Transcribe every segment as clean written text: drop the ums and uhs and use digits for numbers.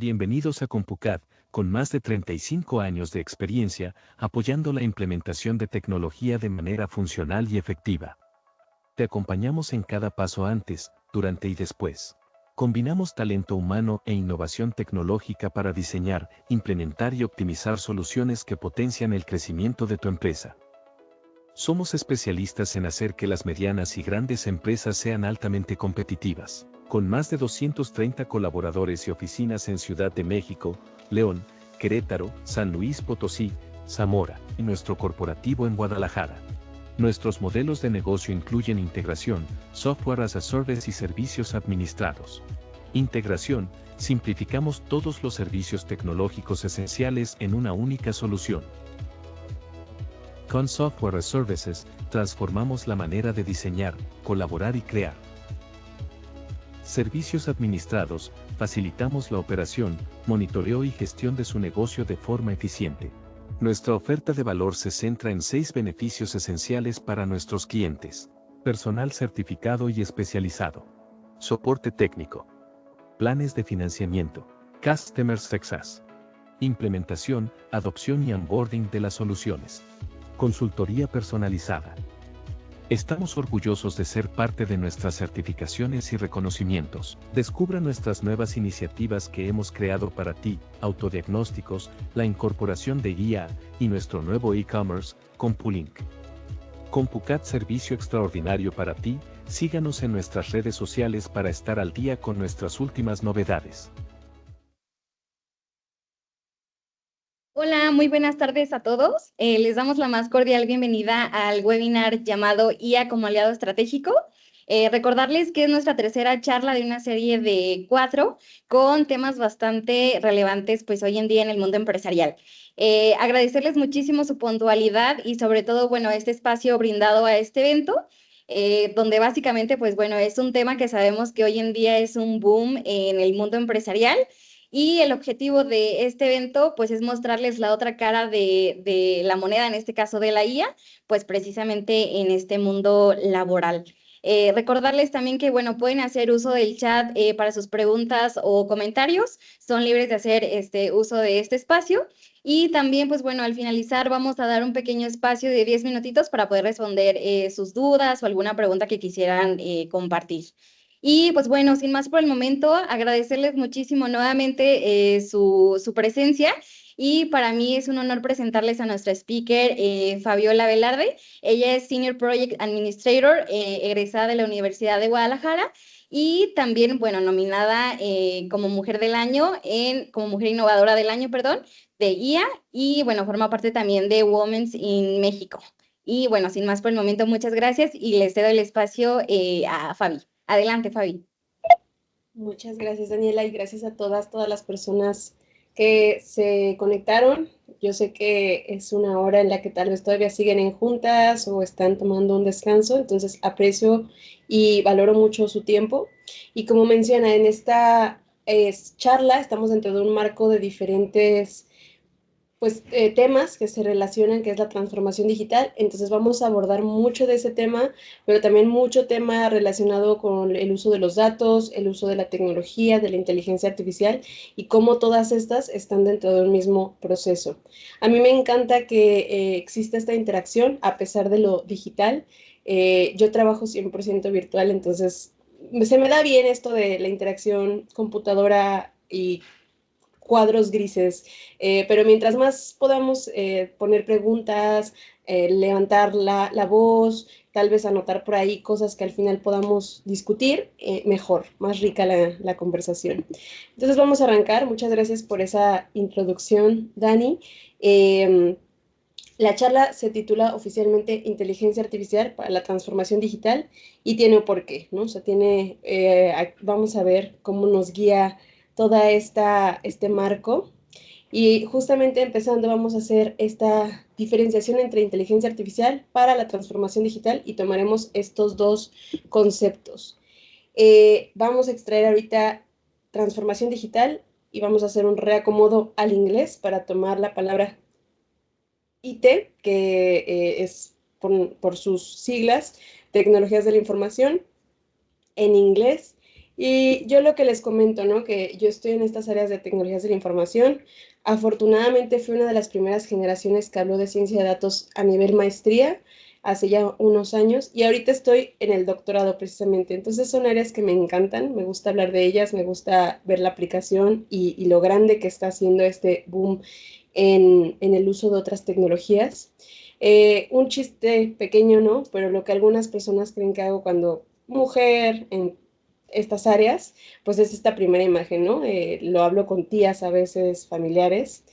Bienvenidos a CompuCAD, con más de 35 años de experiencia, apoyando la implementación de tecnología de manera funcional y efectiva. Te acompañamos en cada paso antes, durante y después. Combinamos talento humano e innovación tecnológica para diseñar, implementar y optimizar soluciones que potencian el crecimiento de tu empresa. Somos especialistas en hacer que las medianas y grandes empresas sean altamente competitivas. Con más de 230 colaboradores y oficinas en Ciudad de México, León, Querétaro, San Luis Potosí, Zamora y nuestro corporativo en Guadalajara. Nuestros modelos de negocio incluyen integración, software as a service y servicios administrados. Integración, simplificamos todos los servicios tecnológicos esenciales en una única solución. Con Software as Services, transformamos la manera de diseñar, colaborar y crear. Servicios administrados, facilitamos la operación, monitoreo y gestión de su negocio de forma eficiente. Nuestra oferta de valor se centra en 6 beneficios esenciales para nuestros clientes. Personal certificado y especializado. Soporte técnico. Planes de financiamiento. Customer Success. Implementación, adopción y onboarding de las soluciones. Consultoría personalizada. Estamos orgullosos de ser parte de nuestras certificaciones y reconocimientos. Descubra nuestras nuevas iniciativas que hemos creado para ti, autodiagnósticos, la incorporación de IA y nuestro nuevo e-commerce, CompuLink. CompuCAD servicio extraordinario para ti, síganos en nuestras redes sociales para estar al día con nuestras últimas novedades. Hola, muy buenas tardes a todos. Les damos la más cordial bienvenida al webinar llamado IA como aliado estratégico. Recordarles que es nuestra tercera charla de una serie de 4 con temas bastante relevantes pues hoy en día en el mundo empresarial. Agradecerles muchísimo su puntualidad y sobre todo, bueno, este espacio brindado a este evento. Donde básicamente, pues bueno, es un tema que sabemos que hoy en día es un boom en el mundo empresarial. Y el objetivo de este evento, pues, es mostrarles la otra cara de la moneda, en este caso de la IA, pues, precisamente en este mundo laboral. Recordarles también que, bueno, pueden hacer uso del chat para sus preguntas o comentarios. Son libres de hacer uso de este espacio. Y también, pues, bueno, al finalizar vamos a dar un pequeño espacio de 10 minutitos para poder responder sus dudas o alguna pregunta que quisieran compartir. Y pues bueno, sin más por el momento, agradecerles muchísimo nuevamente su presencia. Y para mí es un honor presentarles a nuestra speaker, Fabiola Velarde. Ella es Senior Project Administrator, egresada de la Universidad de Guadalajara. Y también, bueno, nominada como Mujer del Año, como Mujer Innovadora del Año, perdón, de IA. Y bueno, forma parte también de Women's in México. Y bueno, sin más por el momento, muchas gracias y les cedo el espacio a Fabi. Adelante, Fabi. Muchas gracias, Daniela, y gracias a todas las personas que se conectaron. Yo sé que es una hora en la que tal vez todavía siguen en juntas o están tomando un descanso, entonces aprecio y valoro mucho su tiempo. Y como menciona, en esta charla estamos dentro de un marco de diferentes temas que se relacionan, que es la transformación digital. Entonces vamos a abordar mucho de ese tema, pero también mucho tema relacionado con el uso de los datos, el uso de la tecnología, de la inteligencia artificial y cómo todas estas están dentro de un mismo proceso. A mí me encanta que exista esta interacción a pesar de lo digital. Yo trabajo 100% virtual, entonces se me da bien esto de la interacción computadora y cuadros grises, pero mientras más podamos poner preguntas, levantar la voz, tal vez anotar por ahí cosas que al final podamos discutir, mejor, más rica la conversación. Entonces vamos a arrancar. Muchas gracias por esa introducción, Dani. La charla se titula oficialmente Inteligencia Artificial para la Transformación Digital y tiene un porqué, ¿no? O sea, vamos a ver cómo nos guía toda este marco. Y justamente empezando vamos a hacer esta diferenciación entre inteligencia artificial para la transformación digital y tomaremos estos dos conceptos. Vamos a extraer ahorita transformación digital y vamos a hacer un reacomodo al inglés para tomar la palabra IT, que es por sus siglas, Tecnologías de la Información, en inglés, Y yo lo que les comento, ¿no? Que yo estoy en estas áreas de tecnologías de la información. Afortunadamente fui una de las primeras generaciones que habló de ciencia de datos a nivel maestría hace ya unos años y ahorita estoy en el doctorado precisamente. Entonces son áreas que me encantan, me gusta hablar de ellas, me gusta ver la aplicación y lo grande que está haciendo este boom en el uso de otras tecnologías. Un chiste pequeño, ¿no? Pero lo que algunas personas creen que hago cuando mujer en estas áreas, pues es esta primera imagen, ¿no? Lo hablo con tías a veces, familiares.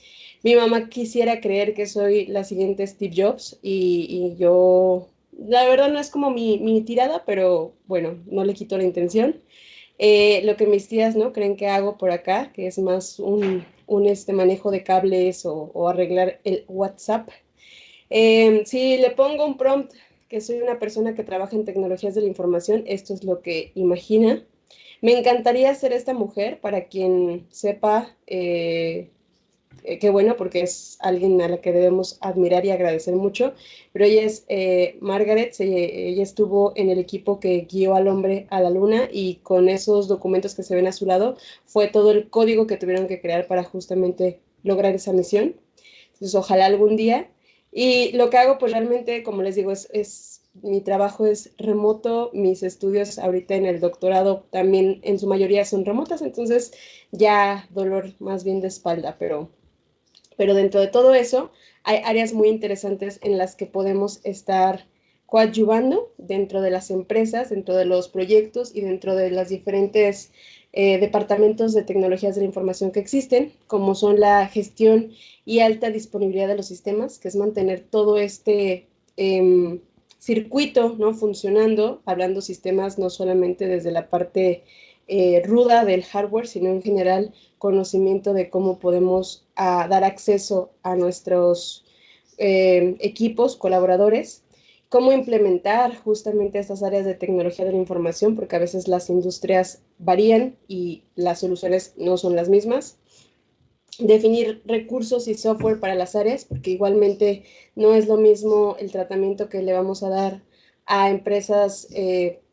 Mi mamá quisiera creer que soy la siguiente Steve Jobs y yo, la verdad no es como mi tirada, pero bueno, no le quito la intención. Lo que mis tías, ¿no? Creen que hago por acá, que es más un manejo de cables o arreglar el WhatsApp. Si le pongo un prompt que soy una persona que trabaja en tecnologías de la información, esto es lo que imagina. Me encantaría ser esta mujer para quien sepa, qué bueno, porque es alguien a la que debemos admirar y agradecer mucho, pero ella es Margaret, ella estuvo en el equipo que guió al hombre a la luna y con esos documentos que se ven a su lado fue todo el código que tuvieron que crear para justamente lograr esa misión. Entonces, ojalá algún día. Y lo que hago, pues realmente, como les digo, mi trabajo es remoto, mis estudios ahorita en el doctorado también en su mayoría son remotas, entonces ya dolor más bien de espalda, pero dentro de todo eso hay áreas muy interesantes en las que podemos estar coadyuvando dentro de las empresas, dentro de los proyectos y dentro de las diferentes departamentos de tecnologías de la información que existen, como son la gestión y alta disponibilidad de los sistemas, que es mantener todo este circuito, ¿no? Funcionando, hablando sistemas no solamente desde la parte ruda del hardware, sino en general conocimiento de cómo podemos dar acceso a nuestros equipos, colaboradores, cómo implementar justamente estas áreas de tecnología de la información, porque a veces las industrias varían y las soluciones no son las mismas. Definir recursos y software para las áreas, porque igualmente no es lo mismo el tratamiento que le vamos a dar a empresas,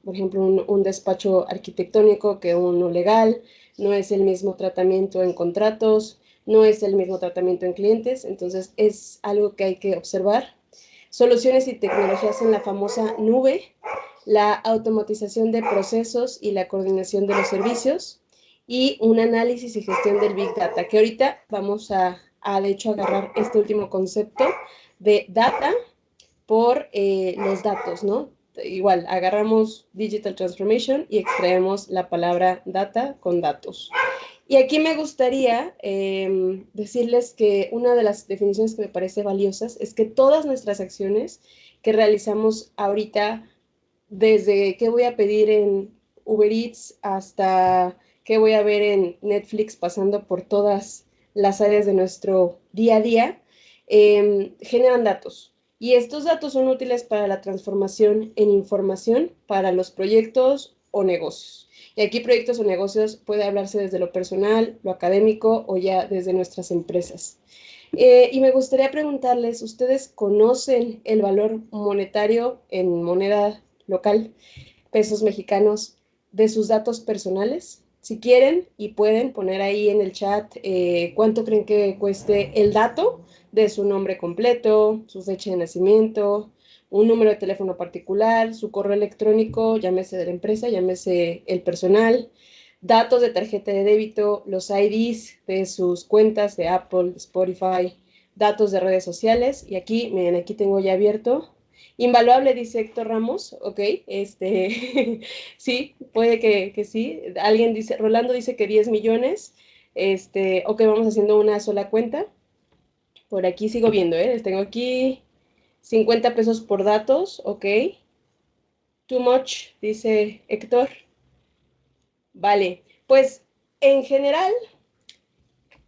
por ejemplo, un despacho arquitectónico que uno legal, no es el mismo tratamiento en contratos, no es el mismo tratamiento en clientes, entonces es algo que hay que observar. Soluciones y tecnologías en la famosa nube, la automatización de procesos y la coordinación de los servicios, y un análisis y gestión del Big Data, que ahorita vamos de hecho, agarrar este último concepto de data por los datos, ¿no? Igual, agarramos Digital Transformation y extraemos la palabra data con datos. Y aquí me gustaría decirles que una de las definiciones que me parece valiosas es que todas nuestras acciones que realizamos ahorita, desde qué voy a pedir en Uber Eats hasta qué voy a ver en Netflix, pasando por todas las áreas de nuestro día a día, generan datos. Y estos datos son útiles para la transformación en información para los proyectos o negocios. Y aquí proyectos o negocios puede hablarse desde lo personal, lo académico o ya desde nuestras empresas. Y me gustaría preguntarles, ¿ustedes conocen el valor monetario en moneda local, pesos mexicanos, de sus datos personales? Si quieren y pueden poner ahí en el chat cuánto creen que cueste el dato de su nombre completo, su fecha de nacimiento, un número de teléfono particular, su correo electrónico, llámese de la empresa, llámese el personal, datos de tarjeta de débito, los IDs de sus cuentas de Apple, Spotify, datos de redes sociales. Y aquí, miren, aquí tengo ya abierto. Invaluable, dice Héctor Ramos. Ok, sí, puede que sí. Alguien dice, Rolando dice que 10 millones. Ok, vamos haciendo una sola cuenta. Por aquí sigo viendo, ¿eh? Les tengo aquí 50 pesos por datos, ok. Too much, dice Héctor. Vale, pues en general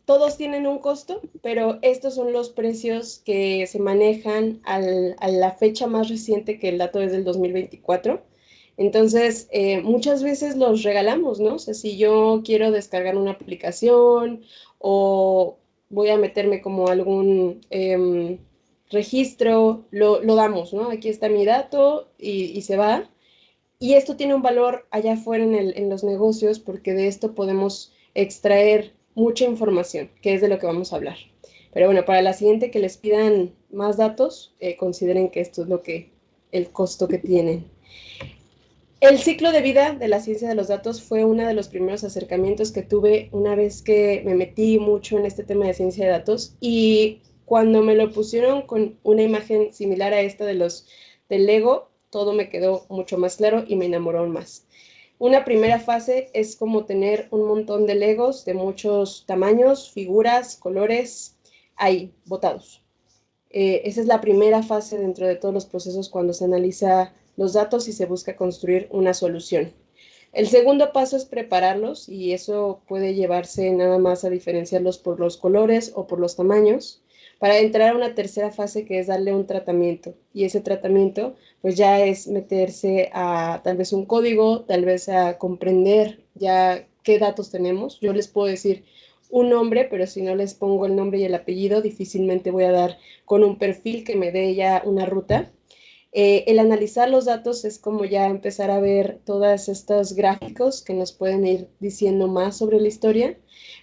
todos tienen un costo, pero estos son los precios que se manejan a la fecha más reciente, que el dato es del 2024. Entonces, muchas veces los regalamos, ¿no? O sea, si yo quiero descargar una aplicación o voy a meterme como algún registro, lo damos, ¿no? Aquí está mi dato y se va. Y esto tiene un valor allá afuera en los negocios porque de esto podemos extraer mucha información, que es de lo que vamos a hablar. Pero bueno, para la siguiente que les pidan más datos, consideren que esto es el costo que tienen. El ciclo de vida de la ciencia de los datos fue uno de los primeros acercamientos que tuve una vez que me metí mucho en este tema de ciencia de datos, y cuando me lo pusieron con una imagen similar a esta del Lego, todo me quedó mucho más claro y me enamoró aún más. Una primera fase es como tener un montón de Legos de muchos tamaños, figuras, colores, ahí, botados. Esa es la primera fase dentro de todos los procesos cuando se analiza los datos y se busca construir una solución. El segundo paso es prepararlos, y eso puede llevarse nada más a diferenciarlos por los colores o por los tamaños, para entrar a una tercera fase que es darle un tratamiento. Y ese tratamiento pues ya es meterse a tal vez un código, tal vez a comprender ya qué datos tenemos. Yo les puedo decir un nombre, pero si no les pongo el nombre y el apellido, difícilmente voy a dar con un perfil que me dé ya una ruta. El analizar los datos es como ya empezar a ver todos estos gráficos que nos pueden ir diciendo más sobre la historia,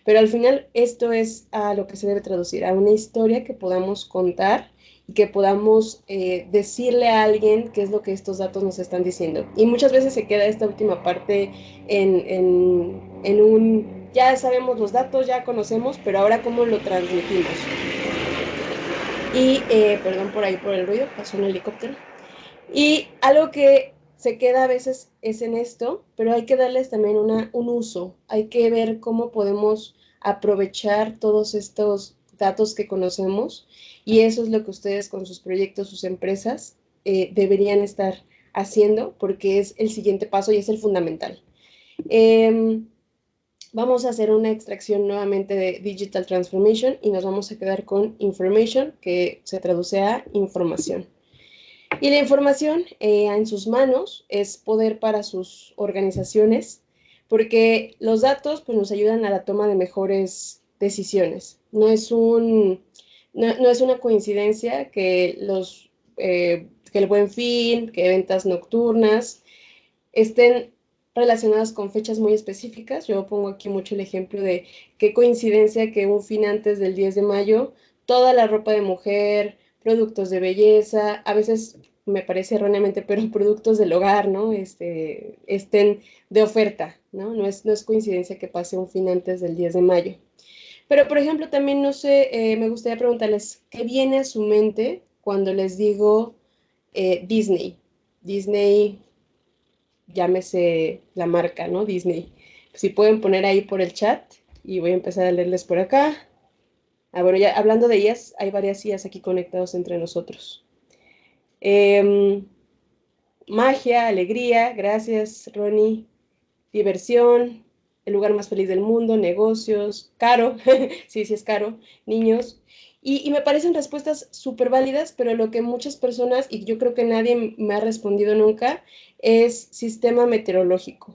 pero al final esto es a lo que se debe traducir, a una historia que podamos contar y que podamos decirle a alguien qué es lo que estos datos nos están diciendo. Y muchas veces se queda esta última parte ya sabemos los datos, ya conocemos, pero ahora cómo lo transmitimos. Y, perdón por ahí por el ruido, pasó un helicóptero. Y algo que se queda a veces es en esto, pero hay que darles también un uso. Hay que ver cómo podemos aprovechar todos estos datos que conocemos, y eso es lo que ustedes con sus proyectos, sus empresas, deberían estar haciendo, porque es el siguiente paso y es el fundamental. Vamos a hacer una extracción nuevamente de Digital Transformation y nos vamos a quedar con Information, que se traduce a información. Y la información en sus manos es poder para sus organizaciones, porque los datos pues, nos ayudan a la toma de mejores decisiones. No es una coincidencia que que el Buen Fin, que ventas nocturnas estén relacionadas con fechas muy específicas. Yo pongo aquí mucho el ejemplo de qué coincidencia que un fin antes del 10 de mayo, toda la ropa de mujer, productos de belleza, a veces me parece erróneamente, pero productos del hogar, ¿no? Estén de oferta, ¿no? No es coincidencia que pase un fin antes del 10 de mayo. Pero, por ejemplo, también, no sé, me gustaría preguntarles, ¿qué viene a su mente cuando les digo Disney? Disney, llámese la marca, ¿no? Disney. Si pueden poner ahí por el chat, y voy a empezar a leerles por acá. Bueno, ya hablando de ellas, hay varias IAs aquí conectados entre nosotros. Magia, alegría, gracias, Ronnie. Diversión, el lugar más feliz del mundo, negocios, caro, sí, sí es caro, niños. Y me parecen respuestas súper válidas, pero lo que muchas personas, y yo creo que nadie me ha respondido nunca, es sistema meteorológico.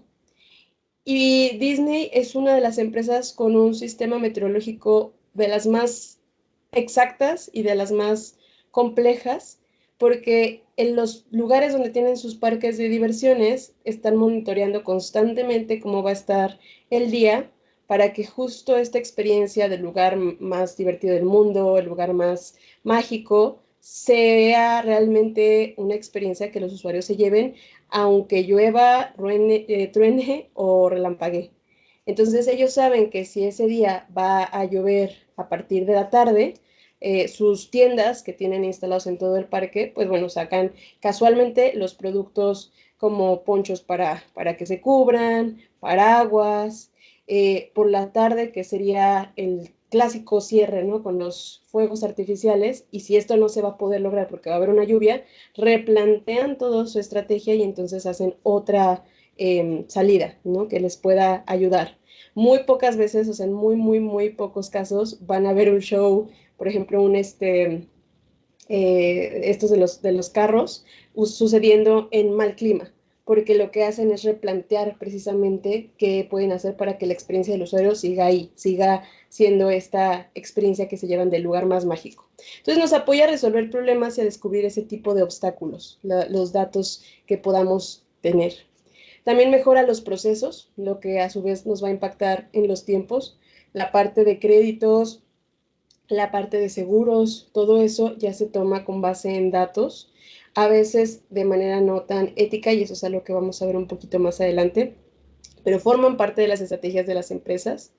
Y Disney es una de las empresas con un sistema meteorológico de las más exactas y de las más complejas, porque en los lugares donde tienen sus parques de diversiones están monitoreando constantemente cómo va a estar el día, para que justo esta experiencia del lugar más divertido del mundo, el lugar más mágico, sea realmente una experiencia que los usuarios se lleven, aunque llueva, truene o relampaguee. Entonces ellos saben que si ese día va a llover a partir de la tarde, sus tiendas que tienen instalados en todo el parque, pues bueno, sacan casualmente los productos como ponchos para que se cubran, paraguas, por la tarde, que sería el clásico cierre, ¿no? Con los fuegos artificiales, y si esto no se va a poder lograr porque va a haber una lluvia, replantean toda su estrategia y entonces hacen otra salida, ¿no? Que les pueda ayudar. Muy pocas veces, o sea, en muy pocos casos, van a ver un show, por ejemplo, estos de los carros, sucediendo en mal clima, porque lo que hacen es replantear precisamente qué pueden hacer para que la experiencia del usuario siga ahí, siga siendo esta experiencia que se llevan del lugar más mágico. Entonces nos apoya a resolver problemas y a descubrir ese tipo de obstáculos, los datos que podamos tener. También mejora los procesos, lo que a su vez nos va a impactar en los tiempos, la parte de créditos, la parte de seguros, todo eso ya se toma con base en datos, a veces de manera no tan ética, y eso es algo que vamos a ver un poquito más adelante, pero forman parte de las estrategias de las empresas.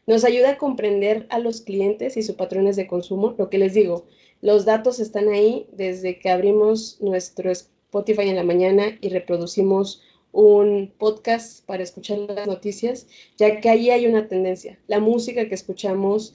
Nos ayuda a comprender a los clientes y sus patrones de consumo. Lo que les digo, los datos están ahí desde que abrimos nuestro Spotify en la mañana y reproducimos un podcast para escuchar las noticias, ya que ahí hay una tendencia. La música que escuchamos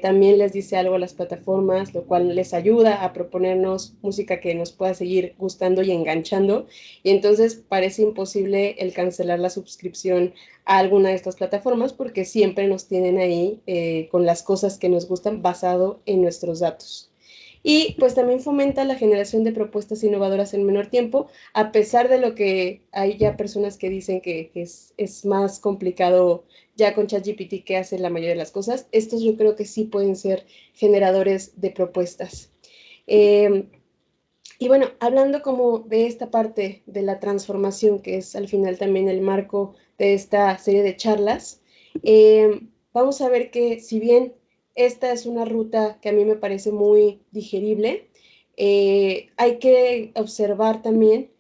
también les dice algo a las plataformas, lo cual les ayuda a proponernos música que nos pueda seguir gustando y enganchando. Y entonces parece imposible el cancelar la suscripción a alguna de estas plataformas porque siempre nos tienen ahí con las cosas que nos gustan basado en nuestros datos. Y pues también fomenta la generación de propuestas innovadoras en menor tiempo, a pesar de lo que hay ya personas que dicen que es más complicado ya con ChatGPT que hace la mayoría de las cosas. Estos yo creo que sí pueden ser generadores de propuestas. Y bueno, hablando como de esta parte de la transformación, que es al final también el marco de esta serie de charlas, vamos a ver que si bien esta es una ruta que a mí me parece muy digerible, hay que observar también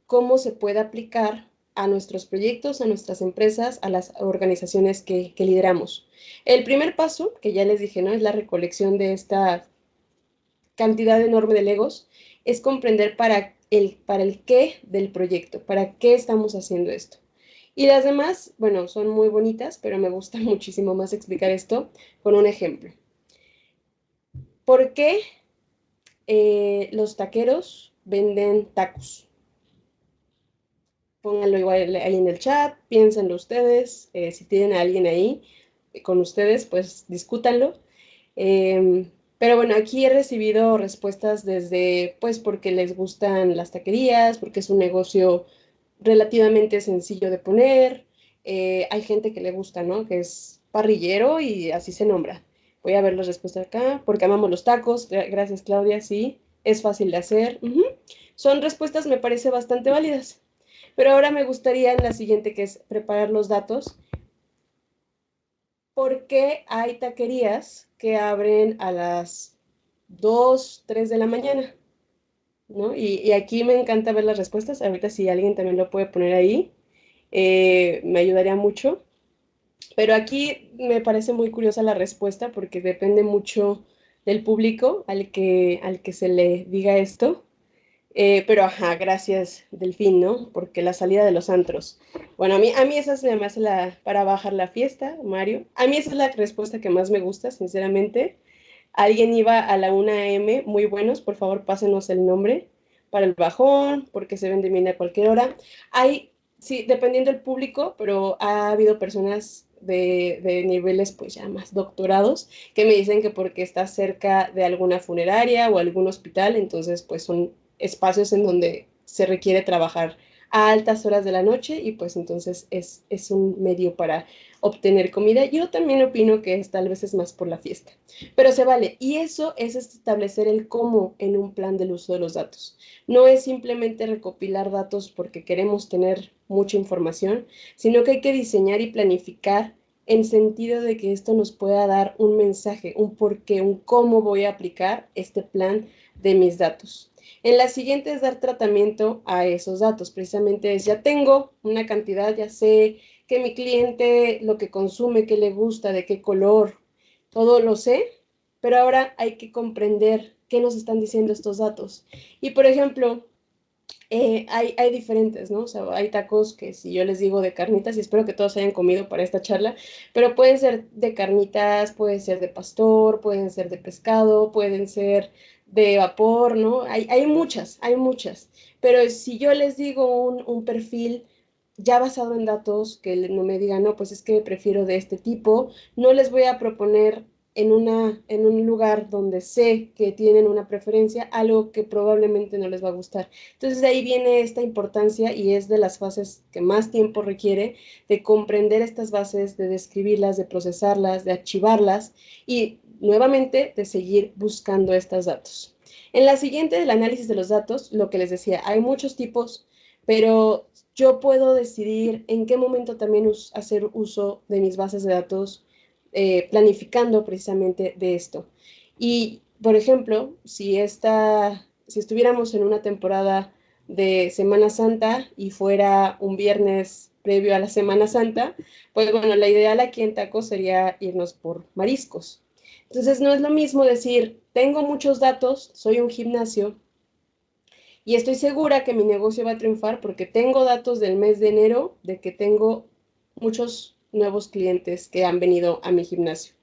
cómo se puede aplicar a nuestros proyectos, a nuestras empresas, a las organizaciones que lideramos. El primer paso, que ya les dije, ¿no? Es la recolección de esta cantidad enorme de legos, es comprender para el qué del proyecto, para qué estamos haciendo esto. Y las demás, bueno, son muy bonitas, pero me gusta muchísimo más explicar esto con un ejemplo. ¿Por qué los taqueros venden tacos? Pónganlo igual ahí en el chat, piénsenlo ustedes, si tienen a alguien ahí con ustedes, pues discútanlo. Pero bueno, aquí he recibido respuestas desde, pues, porque les gustan las taquerías, porque es un negocio relativamente sencillo de poner. Hay gente que le gusta, ¿no? Que es parrillero y así se nombra. Voy a ver las respuestas acá, porque amamos los tacos. Gracias, Claudia, sí, es fácil de hacer. Son respuestas, me parece, bastante válidas. Pero ahora me gustaría en la siguiente, que es preparar los datos. ¿Por qué hay taquerías que abren a las 2, 3 de la mañana? ¿No? Y aquí me encanta ver las respuestas. Ahorita si alguien también lo puede poner ahí, me ayudaría mucho. Pero aquí me parece muy curiosa la respuesta porque depende mucho del público al que se le diga esto. Pero ajá, gracias, Delfín, ¿no? Porque la salida de los antros. Bueno, a mí esa se me hace para bajar la fiesta, Mario. A mí esa es la respuesta que más me gusta, sinceramente. Alguien iba a la 1 AM, muy buenos, por favor, pásenos el nombre para el bajón, porque se vende bien a cualquier hora. Hay, sí, dependiendo del público, pero ha habido personas de niveles pues ya más doctorados que me dicen que porque está cerca de alguna funeraria o algún hospital, entonces pues son espacios en donde se requiere trabajar a altas horas de la noche y pues entonces es un medio para obtener comida. Yo también opino que tal vez es más por la fiesta, pero se vale. Y eso es establecer el cómo en un plan del uso de los datos. No es simplemente recopilar datos porque queremos tener mucha información, sino que hay que diseñar y planificar en sentido de que esto nos pueda dar un mensaje, un por qué, un cómo voy a aplicar este plan de mis datos. En la siguiente es dar tratamiento a esos datos. Precisamente es, ya tengo una cantidad, ya sé que mi cliente lo que consume, qué le gusta, de qué color, todo lo sé, pero ahora hay que comprender qué nos están diciendo estos datos. Y por ejemplo, hay diferentes, ¿no? O sea, hay tacos que si yo les digo de carnitas, y espero que todos hayan comido para esta charla, pero pueden ser de carnitas, pueden ser de pastor, pueden ser de pescado, pueden ser de vapor, ¿no? Hay muchas, hay muchas. Pero si yo les digo un perfil ya basado en datos, que no me digan, no, pues es que prefiero de este tipo, no les voy a proponer en un lugar donde sé que tienen una preferencia, algo que probablemente no les va a gustar. Entonces de ahí viene esta importancia y es de las fases que más tiempo requiere de comprender estas bases, de describirlas, de procesarlas, de archivarlas y nuevamente de seguir buscando estos datos. En la siguiente del análisis de los datos, lo que les decía, hay muchos tipos, pero yo puedo decidir en qué momento también hacer uso de mis bases de datos, planificando precisamente de esto. Y, por ejemplo, si estuviéramos en una temporada de Semana Santa y fuera un viernes previo a la Semana Santa, pues bueno, la ideal aquí en Tacos sería irnos por mariscos. Entonces no es lo mismo decir, tengo muchos datos, soy un gimnasio y estoy segura que mi negocio va a triunfar porque tengo datos del mes de enero de que tengo muchos nuevos clientes que han venido a mi gimnasio.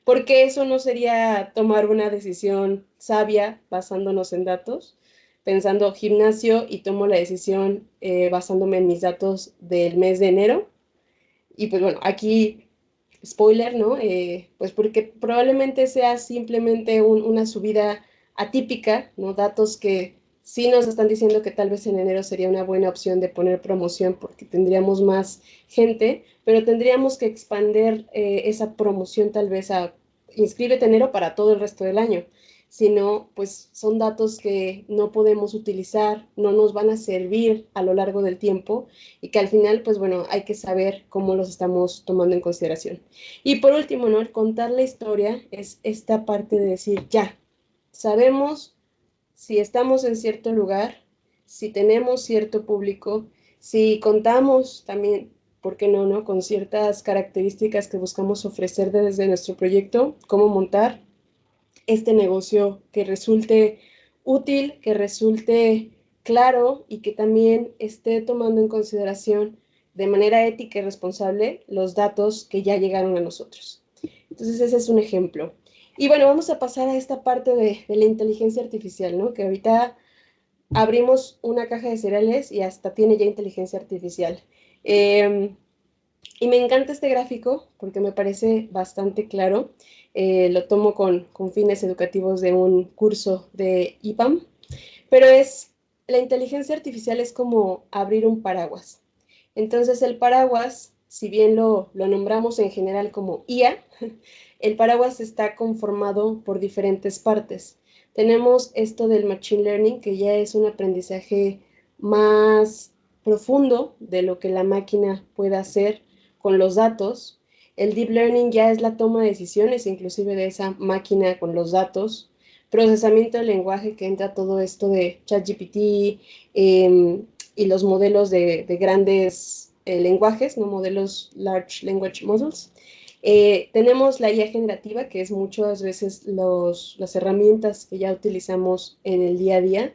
Porque eso no sería tomar una decisión sabia basándonos en datos, pensando gimnasio y tomo la decisión basándome en mis datos del mes de enero. Y pues bueno, aquí, spoiler, ¿no? Pues porque probablemente sea simplemente una subida atípica, ¿no? Datos que sí nos están diciendo que tal vez en enero sería una buena opción de poner promoción porque tendríamos más gente, pero tendríamos que expander esa promoción tal vez a inscríbete enero para todo el resto del año. Si no, pues son datos que no podemos utilizar, no nos van a servir a lo largo del tiempo y que al final, pues bueno, hay que saber cómo los estamos tomando en consideración. Y por último, ¿no? El contar la historia es esta parte de decir, ya, sabemos si estamos en cierto lugar, si tenemos cierto público, si contamos también, ¿por qué no, no? Con ciertas características que buscamos ofrecer desde nuestro proyecto, cómo montar este negocio que resulte útil, que resulte claro y que también esté tomando en consideración de manera ética y responsable los datos que ya llegaron a nosotros. Entonces ese es un ejemplo. Y bueno, vamos a pasar a esta parte de la inteligencia artificial, ¿no? Que ahorita abrimos una caja de cereales y hasta tiene ya inteligencia artificial. Y me encanta este gráfico porque me parece bastante claro. Lo tomo con fines educativos de un curso de IPAM, pero la inteligencia artificial es como abrir un paraguas. Entonces el paraguas, si bien lo nombramos en general como IA, el paraguas está conformado por diferentes partes. Tenemos esto del machine learning, que ya es un aprendizaje más profundo de lo que la máquina puede hacer con los datos. El deep learning ya es la toma de decisiones, inclusive de esa máquina con los datos. Procesamiento del lenguaje, que entra todo esto de ChatGPT y los modelos de grandes lenguajes, no modelos Large Language Models. Tenemos la IA generativa, que es muchas veces las herramientas que ya utilizamos en el día a día.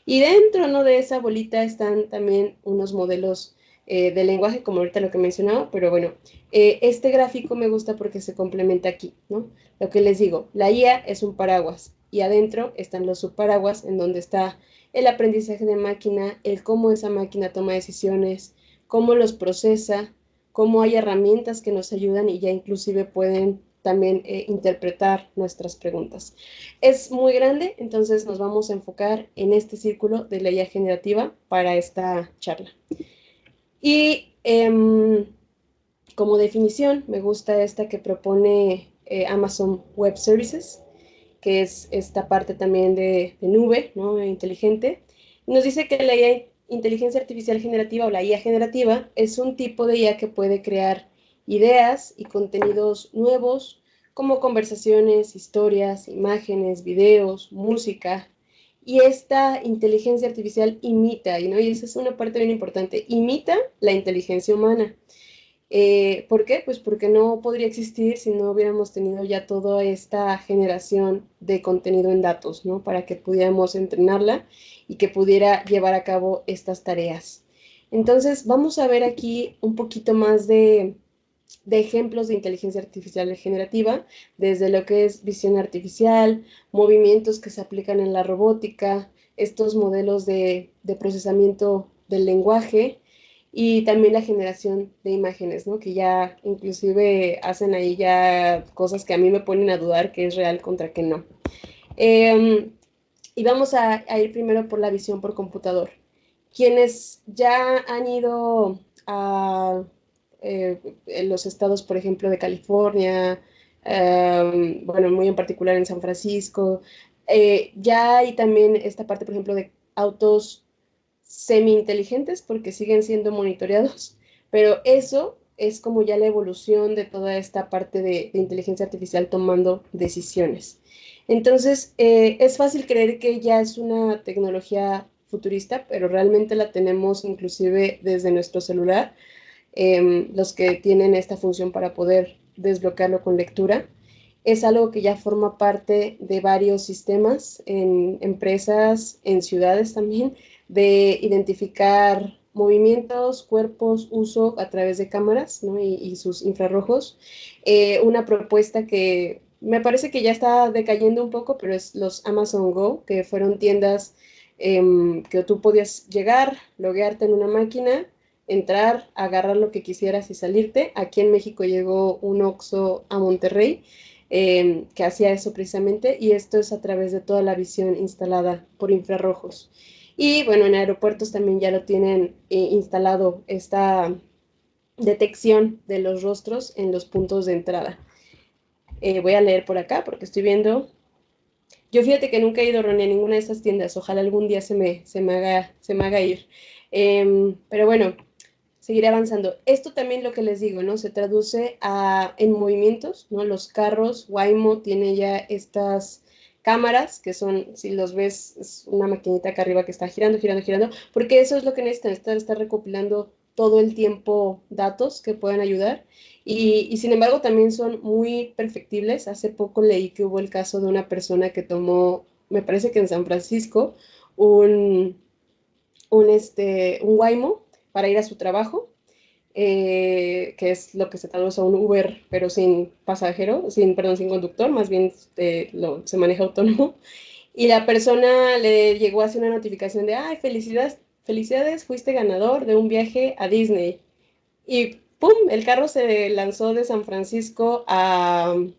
Y dentro, ¿no?, de esa bolita están también unos modelos de lenguaje, como ahorita lo que mencionaba, pero bueno, este gráfico me gusta porque se complementa aquí, ¿no? Lo que les digo, la IA es un paraguas y adentro están los subparaguas en donde está el aprendizaje de máquina, el cómo esa máquina toma decisiones, cómo los procesa, cómo hay herramientas que nos ayudan y ya inclusive pueden también interpretar nuestras preguntas. Es muy grande, entonces nos vamos a enfocar en este círculo de la IA generativa para esta charla. Y como definición, me gusta esta que propone Amazon Web Services, que es esta parte también de nube, ¿no?, inteligente. Nos dice que la IA, inteligencia artificial generativa o la IA generativa es un tipo de IA que puede crear ideas y contenidos nuevos como conversaciones, historias, imágenes, videos, música. Y esta inteligencia artificial imita, ¿no? Y esa es una parte bien importante, imita la inteligencia humana. ¿Por qué? Pues porque no podría existir si no hubiéramos tenido ya toda esta generación de contenido en datos, ¿no? Para que pudiéramos entrenarla y que pudiera llevar a cabo estas tareas. Entonces, vamos a ver aquí un poquito más de ejemplos de inteligencia artificial generativa, desde lo que es visión artificial, movimientos que se aplican en la robótica, estos modelos de procesamiento del lenguaje, y también la generación de imágenes, ¿no? Que ya inclusive hacen ahí ya cosas que a mí me ponen a dudar que es real contra que no. Y vamos a ir primero por la visión por computador. Quienes ya han ido a en los estados, por ejemplo, de California, bueno, muy en particular en San Francisco, ya hay también esta parte, por ejemplo, de autos semi-inteligentes porque siguen siendo monitoreados, pero eso es como ya la evolución de toda esta parte de inteligencia artificial tomando decisiones. Entonces, es fácil creer que ya es una tecnología futurista, pero realmente la tenemos inclusive desde nuestro celular, los que tienen esta función para poder desbloquearlo con lectura. Es algo que ya forma parte de varios sistemas en empresas, en ciudades también, de identificar movimientos, cuerpos, uso a través de cámaras, ¿no? y sus infrarrojos. Una propuesta que me parece que ya está decayendo un poco, pero es los Amazon Go, que fueron tiendas que tú podías llegar, loguearte en una máquina, entrar, agarrar lo que quisieras y salirte. Aquí en México llegó un Oxxo a Monterrey que hacía eso precisamente, y esto es a través de toda la visión instalada por infrarrojos. Y bueno, en aeropuertos también ya lo tienen instalado esta detección de los rostros en los puntos de entrada. Voy a leer por acá porque estoy viendo. Yo fíjate que nunca he ido, Ronnie, a ninguna de estas tiendas. Ojalá algún día se me haga ir. Pero bueno, seguiré avanzando. Esto también lo que les digo, ¿no? Se traduce en movimientos, ¿no? Los carros, Waymo tiene ya estas cámaras que son, si los ves, es una maquinita acá arriba que está girando, girando, girando, porque eso es lo que necesitan, estar recopilando todo el tiempo datos que puedan ayudar. Y sin embargo también son muy perfectibles. Hace poco leí que hubo el caso de una persona que tomó, me parece que en San Francisco, un, un Waymo para ir a su trabajo, que es lo que se traduce a un Uber, pero sin pasajero, perdón, sin conductor, más bien se maneja autónomo. Y la persona le llegó a hacer una notificación de, ay, felicidades, felicidades, fuiste ganador de un viaje a Disney. Y ¡pum! El carro se lanzó de San Francisco al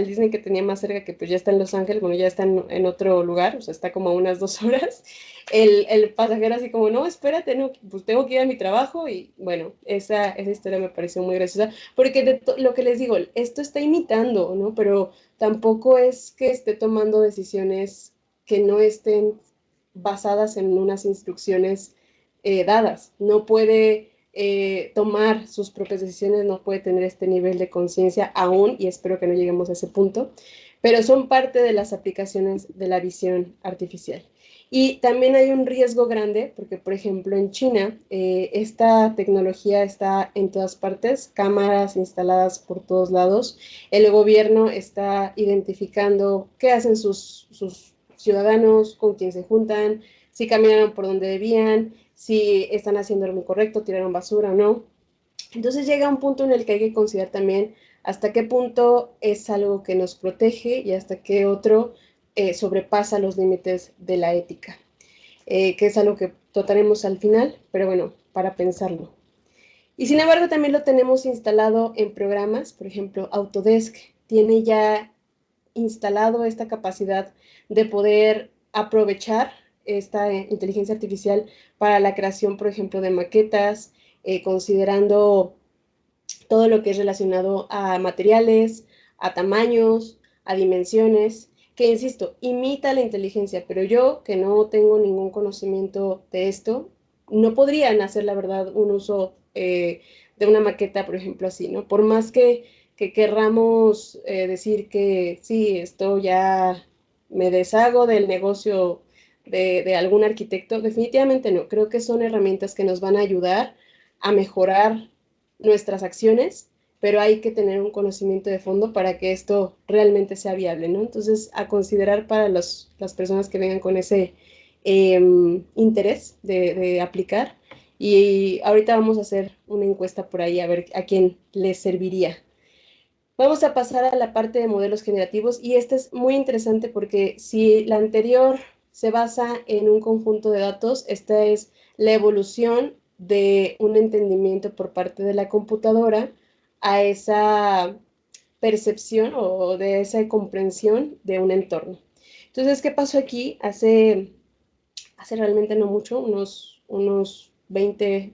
Disney que tenía más cerca, que pues ya está en Los Ángeles, bueno, ya está en otro lugar, o sea, está como a unas 2 horas. El pasajero así como, no, espérate, no, pues tengo que ir a mi trabajo. Y bueno, esa historia me pareció muy graciosa, porque lo que les digo, esto está imitando, ¿no? Pero tampoco es que esté tomando decisiones que no estén basadas en unas instrucciones dadas. No puede tomar sus propias decisiones, no puede tener este nivel de conciencia aún, y espero que no lleguemos a ese punto, pero son parte de las aplicaciones de la visión artificial. Y también hay un riesgo grande, porque por ejemplo en China esta tecnología está en todas partes, cámaras instaladas por todos lados, el gobierno está identificando qué hacen sus ciudadanos, con quién se juntan, si caminaron por donde debían, si están haciendo lo correcto, tiraron basura o no. Entonces llega un punto en el que hay que considerar también hasta qué punto es algo que nos protege y hasta qué otro sobrepasa los límites de la ética, que es algo que trataremos al final, pero bueno, para pensarlo. Y sin embargo también lo tenemos instalado en programas, por ejemplo, Autodesk tiene ya instalado esta capacidad de poder aprovechar esta inteligencia artificial para la creación, por ejemplo, de maquetas, considerando todo lo que es relacionado a materiales, a tamaños, a dimensiones, que insisto, imita la inteligencia, pero yo que no tengo ningún conocimiento de esto, no podrían hacer, la verdad, un uso de una maqueta, por ejemplo, así, ¿no? Por más que querramos decir que sí, esto ya me deshago del negocio de algún arquitecto, definitivamente no. Creo que son herramientas que nos van a ayudar a mejorar nuestras acciones, pero hay que tener un conocimiento de fondo para que esto realmente sea viable, ¿no? Entonces, a considerar para las personas que vengan con ese interés de aplicar. Y ahorita vamos a hacer una encuesta por ahí a ver a quién les serviría. Vamos a pasar a la parte de modelos generativos, y esta es muy interesante porque si la anterior se basa en un conjunto de datos, esta es la evolución de un entendimiento por parte de la computadora a esa percepción o de esa comprensión de un entorno. Entonces, ¿qué pasó aquí? Hace realmente no mucho, unos 20,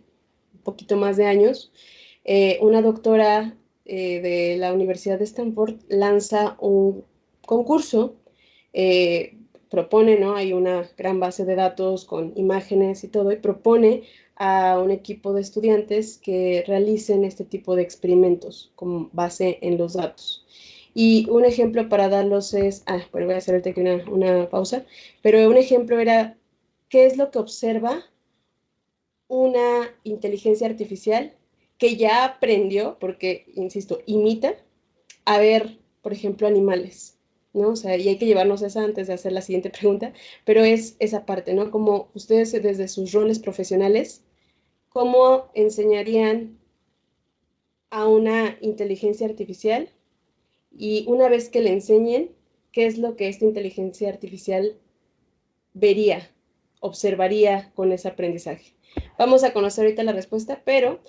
un poquito más de años, una doctora de la Universidad de Stanford lanza un concurso propone, ¿no? Hay una gran base de datos con imágenes y todo, y propone a un equipo de estudiantes que realicen este tipo de experimentos con base en los datos. Y un ejemplo para darlos es, bueno, voy a hacer ahorita aquí una pausa, pero un ejemplo era, ¿qué es lo que observa una inteligencia artificial que ya aprendió, porque, insisto, imita, a ver, por ejemplo, animales, ¿no? O sea, y hay que llevarnos esa antes de hacer la siguiente pregunta, pero es esa parte, ¿no? Como ustedes desde sus roles profesionales, ¿cómo enseñarían a una inteligencia artificial? Y una vez que le enseñen, ¿qué es lo que esta inteligencia artificial vería, observaría con ese aprendizaje? Vamos a conocer ahorita la respuesta, pero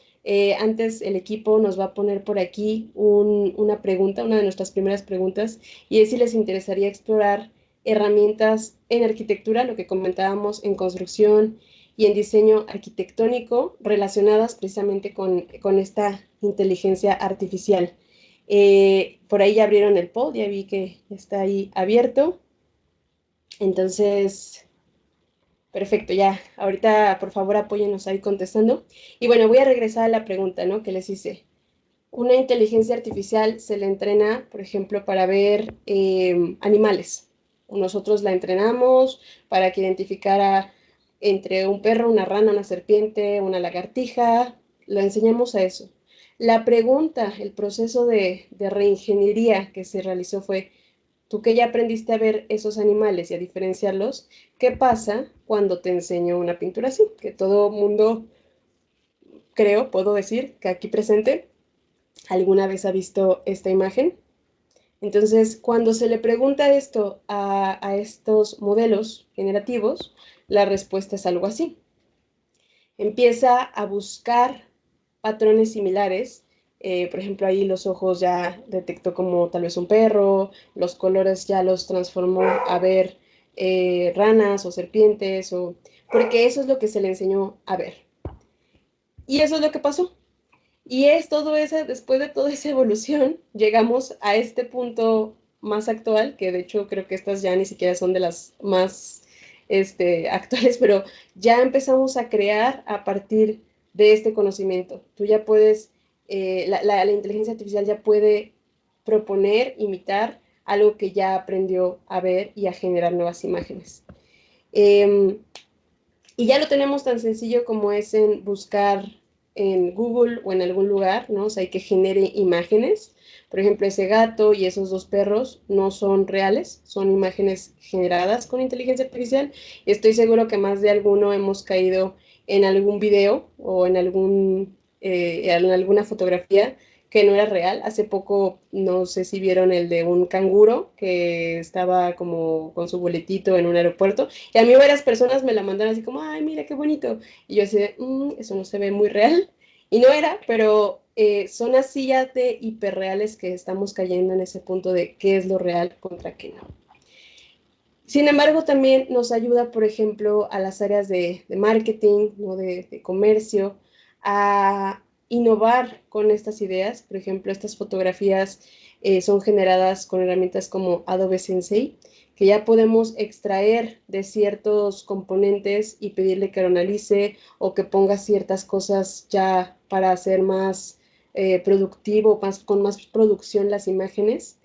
antes el equipo nos va a poner por aquí una pregunta, una de nuestras primeras preguntas, y es si les interesaría explorar herramientas en arquitectura, lo que comentábamos en construcción y en diseño arquitectónico, relacionadas precisamente con esta inteligencia artificial. Por ahí ya abrieron el poll, ya vi que está ahí abierto. Entonces, perfecto, ya. Ahorita, por favor, apóyennos ahí contestando. Y bueno, voy a regresar a la pregunta, ¿no? Que les hice. Una inteligencia artificial se le entrena, por ejemplo, para ver animales. Nosotros la entrenamos para que identificara entre un perro, una rana, una serpiente, una lagartija. Lo enseñamos a eso. La pregunta, el proceso de reingeniería que se realizó fue, tú que ya aprendiste a ver esos animales y a diferenciarlos, ¿qué pasa cuando te enseño una pintura así? Que todo mundo, creo, puedo decir, que aquí presente, alguna vez ha visto esta imagen. Entonces, cuando se le pregunta esto a estos modelos generativos, la respuesta es algo así. Empieza a buscar patrones similares. Por ejemplo, ahí los ojos ya detectó como tal vez un perro, los colores ya los transformó a ver ranas o serpientes, porque eso es lo que se le enseñó a ver. Y eso es lo que pasó. Y es todo eso, después de toda esa evolución, llegamos a este punto más actual, que de hecho creo que estas ya ni siquiera son de las más actuales, pero ya empezamos a crear a partir de este conocimiento. Tú ya puedes, la inteligencia artificial ya puede proponer, imitar algo que ya aprendió a ver y a generar nuevas imágenes. Y ya lo tenemos tan sencillo como es en buscar en Google o en algún lugar, ¿no? O sea, hay que genere imágenes. Por ejemplo, ese gato y esos dos perros no son reales, son imágenes generadas con inteligencia artificial. Y estoy seguro que más de alguno hemos caído en algún video o en alguna fotografía que no era real. Hace poco, no sé si vieron el de un canguro que estaba como con su boletito en un aeropuerto y a mí varias personas me la mandaron así como, ay, mira qué bonito. Y yo así de, eso no se ve muy real. Y no era, pero son así ya de hiperreales que estamos cayendo en ese punto de qué es lo real contra qué no. Sin embargo, también nos ayuda, por ejemplo, a las áreas de marketing, ¿no? de comercio, a innovar con estas ideas. Por ejemplo, estas fotografías son generadas con herramientas como Adobe Sensei, que ya podemos extraer de ciertos componentes y pedirle que lo analice o que ponga ciertas cosas ya para hacer más productivo, con más producción las imágenes.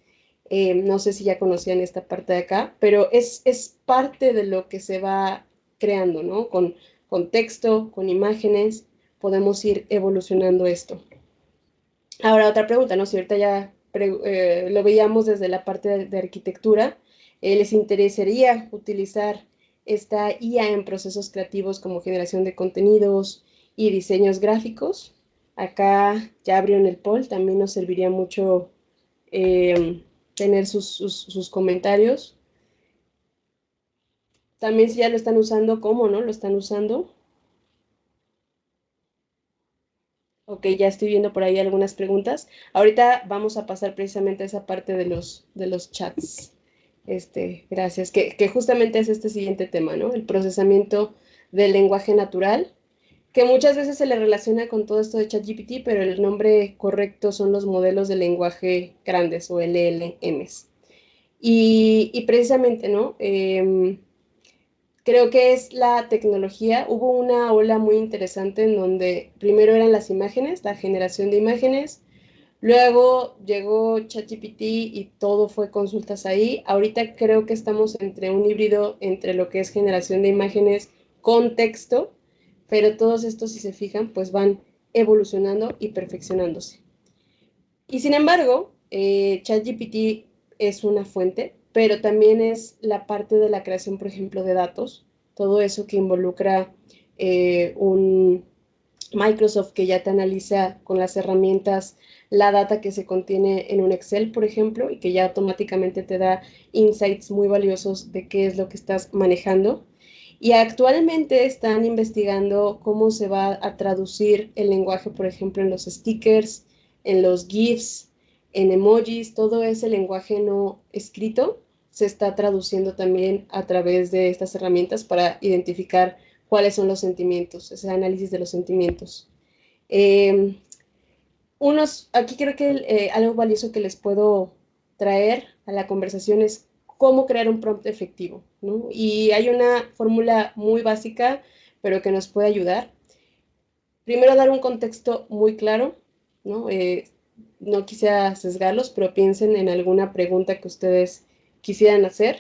No sé si ya conocían esta parte de acá, pero es parte de lo que se va creando, ¿no? Con texto, con imágenes, podemos ir evolucionando esto. Ahora, otra pregunta, ¿no? Si ahorita ya lo veíamos desde la parte de arquitectura, ¿les interesaría utilizar esta IA en procesos creativos como generación de contenidos y diseños gráficos? Acá ya abrieron el poll, también nos serviría mucho tener sus comentarios. También si ya lo están usando, ¿cómo no? ¿Lo están usando? Ok, ya estoy viendo por ahí algunas preguntas. Ahorita vamos a pasar precisamente a esa parte de los chats. Gracias. Que justamente es este siguiente tema, ¿no? El procesamiento del lenguaje natural, que muchas veces se le relaciona con todo esto de ChatGPT, pero el nombre correcto son los modelos de lenguaje grandes o LLMs. Y precisamente, ¿no? Creo que es la tecnología. Hubo una ola muy interesante en donde primero eran las imágenes, la generación de imágenes, luego llegó ChatGPT y todo fue consultas ahí. Ahorita creo que estamos entre un híbrido entre lo que es generación de imágenes con texto, pero todos estos, si se fijan, pues van evolucionando y perfeccionándose. Y sin embargo, ChatGPT es una fuente, pero también es la parte de la creación, por ejemplo, de datos, todo eso que involucra un Microsoft que ya te analiza con las herramientas la data que se contiene en un Excel, por ejemplo, y que ya automáticamente te da insights muy valiosos de qué es lo que estás manejando. Y actualmente están investigando cómo se va a traducir el lenguaje, por ejemplo, en los stickers, en los GIFs, en emojis, todo ese lenguaje no escrito se está traduciendo también a través de estas herramientas para identificar cuáles son los sentimientos, ese análisis de los sentimientos. Aquí creo que algo valioso que les puedo traer a la conversación es cómo crear un prompt efectivo, ¿no? Y hay una fórmula muy básica, pero que nos puede ayudar. Primero, dar un contexto muy claro, ¿no? No quisiera sesgarlos, pero piensen en alguna pregunta que ustedes quisieran hacer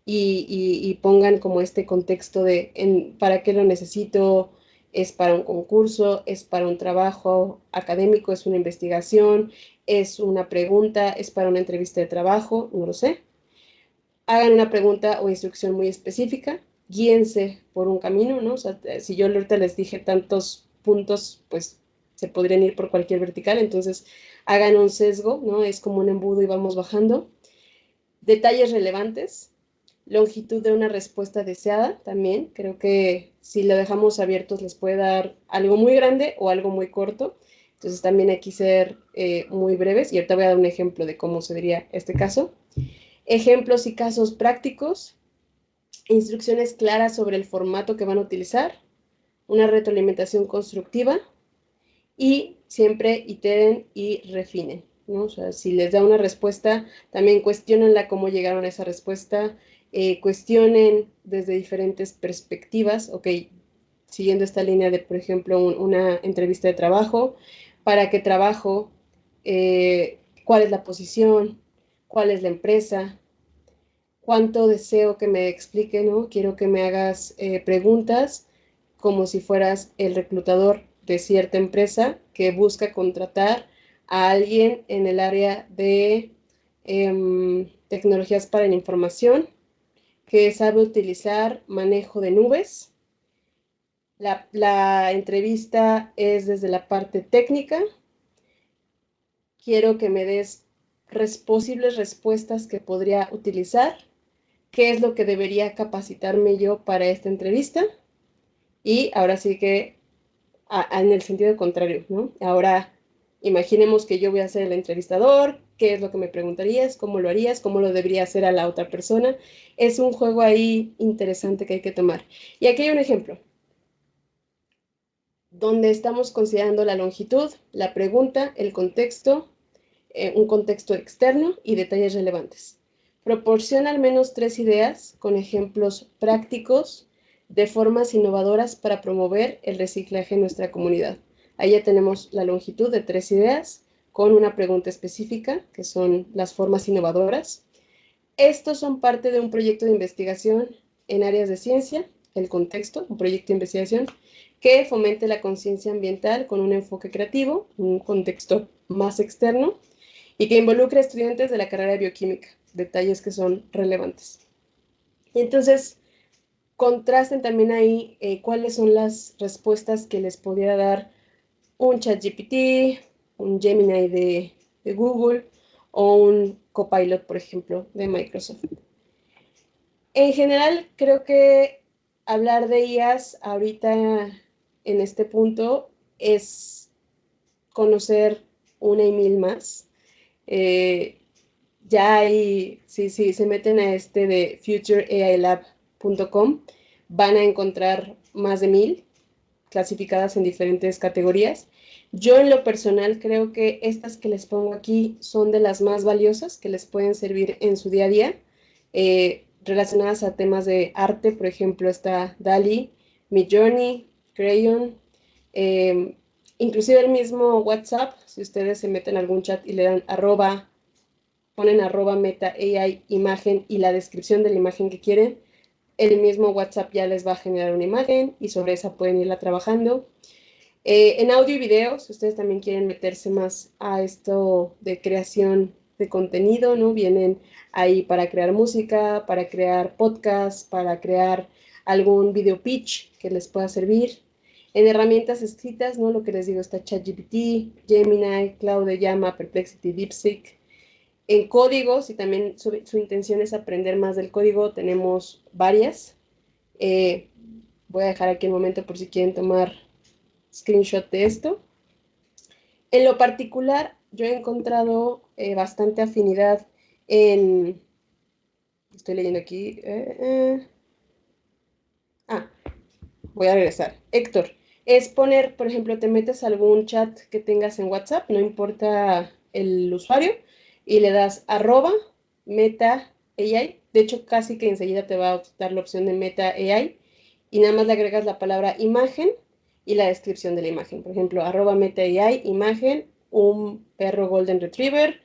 y pongan como este contexto de para qué lo necesito, es para un concurso, es para un trabajo académico, es una investigación, es una pregunta, es para una entrevista de trabajo, no lo sé. Hagan una pregunta o instrucción muy específica, guíense por un camino, ¿no? O sea, si yo ahorita les dije tantos puntos, pues se podrían ir por cualquier vertical, entonces hagan un sesgo, ¿no? Es como un embudo y vamos bajando. Detalles relevantes, longitud de una respuesta deseada también. Creo que si lo dejamos abiertos les puede dar algo muy grande o algo muy corto. Entonces también hay que ser muy breves y ahorita voy a dar un ejemplo de cómo se diría este caso. Ejemplos y casos prácticos, instrucciones claras sobre el formato que van a utilizar, una retroalimentación constructiva y siempre iteren y refinen, ¿no? O sea, si les da una respuesta, también cuestionenla cómo llegaron a esa respuesta, cuestionen desde diferentes perspectivas, ok, siguiendo esta línea de, por ejemplo, una entrevista de trabajo, para qué trabajo, cuál es la posición, cuál es la empresa, cuánto deseo que me explique, ¿no? Quiero que me hagas preguntas como si fueras el reclutador de cierta empresa que busca contratar a alguien en el área de tecnologías para la información, que sabe utilizar manejo de nubes. La entrevista es desde la parte técnica. Quiero que me des posibles respuestas que podría utilizar. ¿Qué es lo que debería capacitarme yo para esta entrevista? Y ahora sí que en el sentido contrario, ¿no? Ahora imaginemos que yo voy a ser el entrevistador, qué es lo que me preguntarías, cómo lo harías, cómo lo debería hacer a la otra persona. Es un juego ahí interesante que hay que tomar. Y aquí hay un ejemplo, donde estamos considerando la longitud, la pregunta, el contexto, un contexto externo y detalles relevantes. Proporciona al menos 3 ideas con ejemplos prácticos de formas innovadoras para promover el reciclaje en nuestra comunidad. Ahí ya tenemos la longitud de 3 ideas con una pregunta específica, que son las formas innovadoras. Estos son parte de un proyecto de investigación en áreas de ciencia, el contexto, un proyecto de investigación que fomente la conciencia ambiental con un enfoque creativo, un contexto más externo, y que involucre a estudiantes de la carrera de bioquímica, detalles que son relevantes. Y entonces, contrasten también ahí cuáles son las respuestas que les pudiera dar un ChatGPT, un Gemini de Google o un Copilot, por ejemplo, de Microsoft. En general, creo que hablar de IAs ahorita en este punto es conocer una y mil más. Ya hay, si se meten a este de futureailab.com, van a encontrar más de 1000 clasificadas en diferentes categorías. Yo en lo personal creo que estas que les pongo aquí son de las más valiosas que les pueden servir en su día a día, relacionadas a temas de arte. Por ejemplo, está DALL-E, Midjourney, Crayon, inclusive el mismo WhatsApp. Si ustedes se meten a algún chat y le dan ponen @meta AI imagen y la descripción de la imagen que quieren, el mismo WhatsApp ya les va a generar una imagen y sobre esa pueden irla trabajando. En audio y video, si ustedes también quieren meterse más a esto de creación de contenido, ¿no? Vienen ahí para crear música, para crear podcast, para crear algún video pitch que les pueda servir. En herramientas escritas, ¿no? Lo que les digo, está ChatGPT, Gemini, Claude, Llama, Perplexity, DeepSeek. En códigos, y también su intención es aprender más del código, tenemos varias. Voy a dejar aquí un momento por si quieren tomar screenshot de esto. En lo particular, yo he encontrado bastante afinidad en... Estoy leyendo aquí. Voy a regresar. Héctor, es poner, por ejemplo, te metes a algún chat que tengas en WhatsApp, no importa el usuario, y le das @meta AI. De hecho, casi que enseguida te va a dar la opción de Meta AI, y nada más le agregas la palabra imagen y la descripción de la imagen. Por ejemplo, @meta AI, imagen, un perro Golden Retriever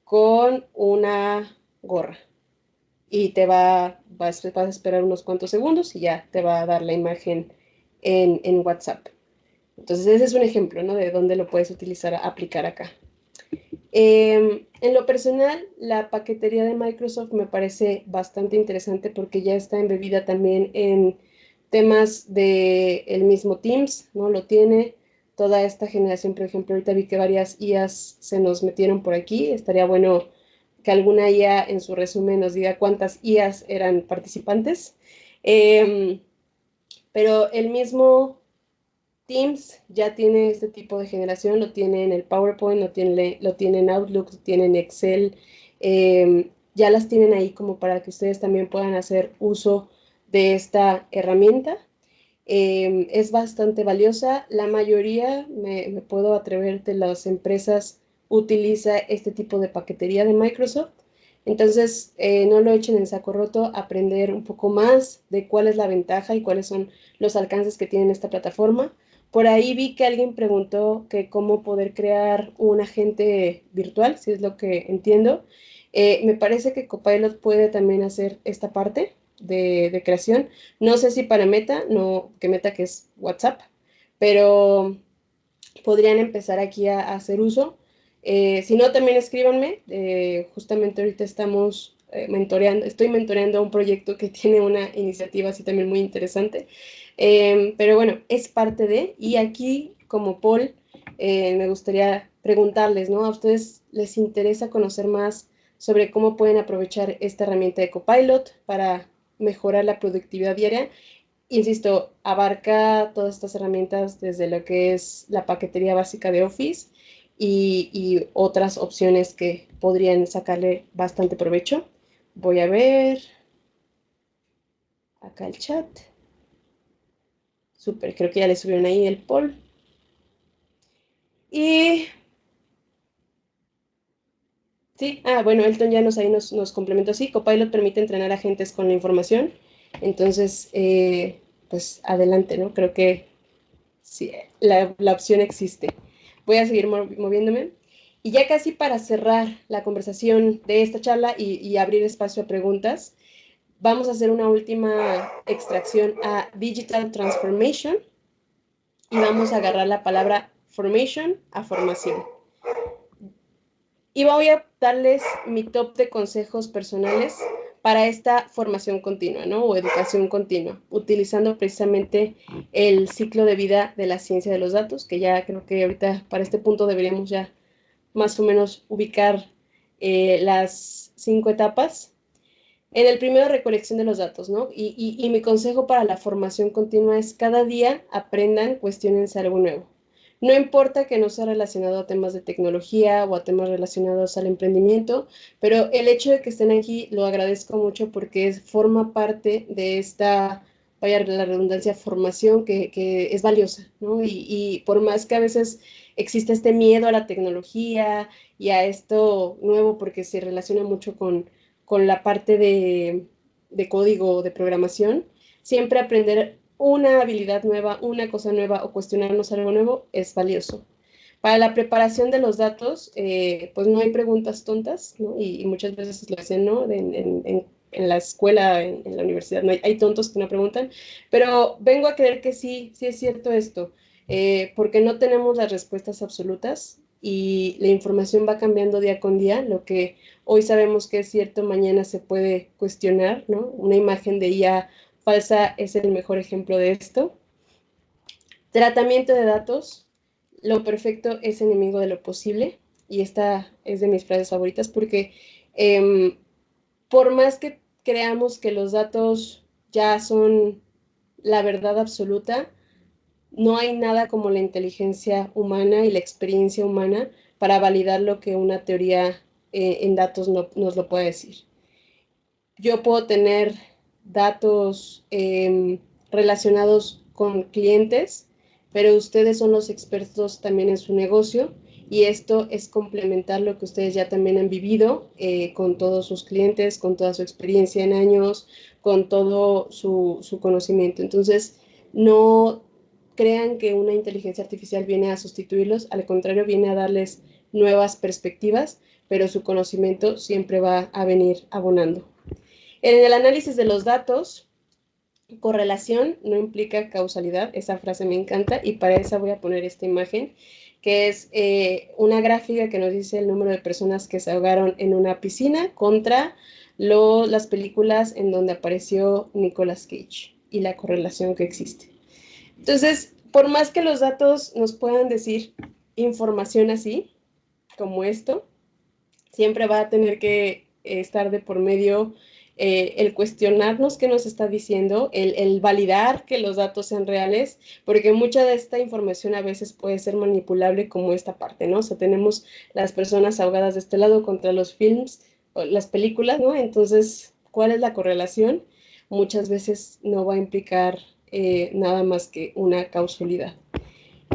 con una gorra. Y vas a esperar unos cuantos segundos y ya te va a dar la imagen en WhatsApp. Entonces ese es un ejemplo, ¿no? De dónde lo puedes utilizar, aplicar acá. En lo personal, la paquetería de Microsoft me parece bastante interesante porque ya está embebida también en temas del mismo Teams, ¿no? Lo tiene toda esta generación. Por ejemplo, ahorita vi que varias IAs se nos metieron por aquí. Estaría bueno que alguna IA en su resumen nos diga cuántas IAs eran participantes. Pero el mismo Teams ya tiene este tipo de generación, lo tiene en el PowerPoint, lo tiene en Outlook, lo tiene en Excel. Ya las tienen ahí como para que ustedes también puedan hacer uso de esta herramienta. Es bastante valiosa. La mayoría, me puedo atrever, de las empresas utiliza este tipo de paquetería de Microsoft. Entonces, no lo echen en saco roto, aprender un poco más de cuál es la ventaja y cuáles son los alcances que tiene esta plataforma. Por ahí vi que alguien preguntó que cómo poder crear un agente virtual, si es lo que entiendo. Me parece que Copilot puede también hacer esta parte de creación. No sé si para Meta, no, que Meta que es WhatsApp, pero podrían empezar aquí a hacer uso. Si no, también escríbanme. Justamente ahorita estoy mentoreando un proyecto que tiene una iniciativa así también muy interesante. Pero bueno, es parte de, y aquí como Paul, me gustaría preguntarles, ¿no? ¿A ustedes les interesa conocer más sobre cómo pueden aprovechar esta herramienta de Copilot para mejorar la productividad diaria? Insisto, abarca todas estas herramientas desde lo que es la paquetería básica de Office y otras opciones que podrían sacarle bastante provecho. Voy a ver acá el chat. Súper, creo que ya le subieron ahí el poll. Y sí, bueno, Elton ya ahí nos complementó. Sí, Copilot permite entrenar agentes con la información. Entonces, pues adelante, ¿no? Creo que sí, la opción existe. Voy a seguir moviéndome. Y ya casi para cerrar la conversación de esta charla y abrir espacio a preguntas, vamos a hacer una última extracción a Digital Transformation y vamos a agarrar la palabra formation a formación. Y voy a darles mi top de consejos personales para esta formación continua, ¿no? O educación continua, utilizando precisamente el ciclo de vida de la ciencia de los datos, que ya creo que ahorita para este punto deberíamos ya más o menos ubicar las 5 etapas. En el primero, recolección de los datos, ¿no? Y mi consejo para la formación continua es cada día aprendan, cuestionense algo nuevo. No importa que no sea relacionado a temas de tecnología o a temas relacionados al emprendimiento, pero el hecho de que estén aquí lo agradezco mucho porque forma parte de esta vaya la redundancia, formación que es valiosa, ¿no? Y por más que a veces existe este miedo a la tecnología y a esto nuevo, porque se relaciona mucho con la parte de código, de programación, siempre aprender una habilidad nueva, una cosa nueva o cuestionarnos algo nuevo es valioso. Para la preparación de los datos, pues no hay preguntas tontas, ¿no? Y muchas veces lo dicen, ¿no? En la escuela, en la universidad, no hay tontos que no preguntan, pero vengo a creer que sí, sí es cierto esto, porque no tenemos las respuestas absolutas y la información va cambiando día con día, lo que hoy sabemos que es cierto, mañana se puede cuestionar, ¿no? Una imagen de IA falsa es el mejor ejemplo de esto. Tratamiento de datos, lo perfecto es enemigo de lo posible, y esta es de mis frases favoritas porque por más que creamos que los datos ya son la verdad absoluta, no hay nada como la inteligencia humana y la experiencia humana para validar lo que una teoría en datos no, nos lo puede decir. Yo puedo tener datos relacionados con clientes, pero ustedes son los expertos también en su negocio y esto es complementar lo que ustedes ya también han vivido con todos sus clientes, con toda su experiencia en años, con todo su conocimiento. Entonces, no crean que una inteligencia artificial viene a sustituirlos, al contrario, viene a darles nuevas perspectivas, pero su conocimiento siempre va a venir abonando. En el análisis de los datos, correlación no implica causalidad, esa frase me encanta y para esa voy a poner esta imagen, que es una gráfica que nos dice el número de personas que se ahogaron en una piscina contra las películas en donde apareció Nicolas Cage y la correlación que existe. Entonces, por más que los datos nos puedan decir información así, como esto, siempre va a tener que estar de por medio el cuestionarnos qué nos está diciendo, el validar que los datos sean reales, porque mucha de esta información a veces puede ser manipulable como esta parte, ¿no? O sea, tenemos las personas ahogadas de este lado contra los films, las películas, ¿no? Entonces, ¿cuál es la correlación? Muchas veces no va a implicar nada más que una causalidad.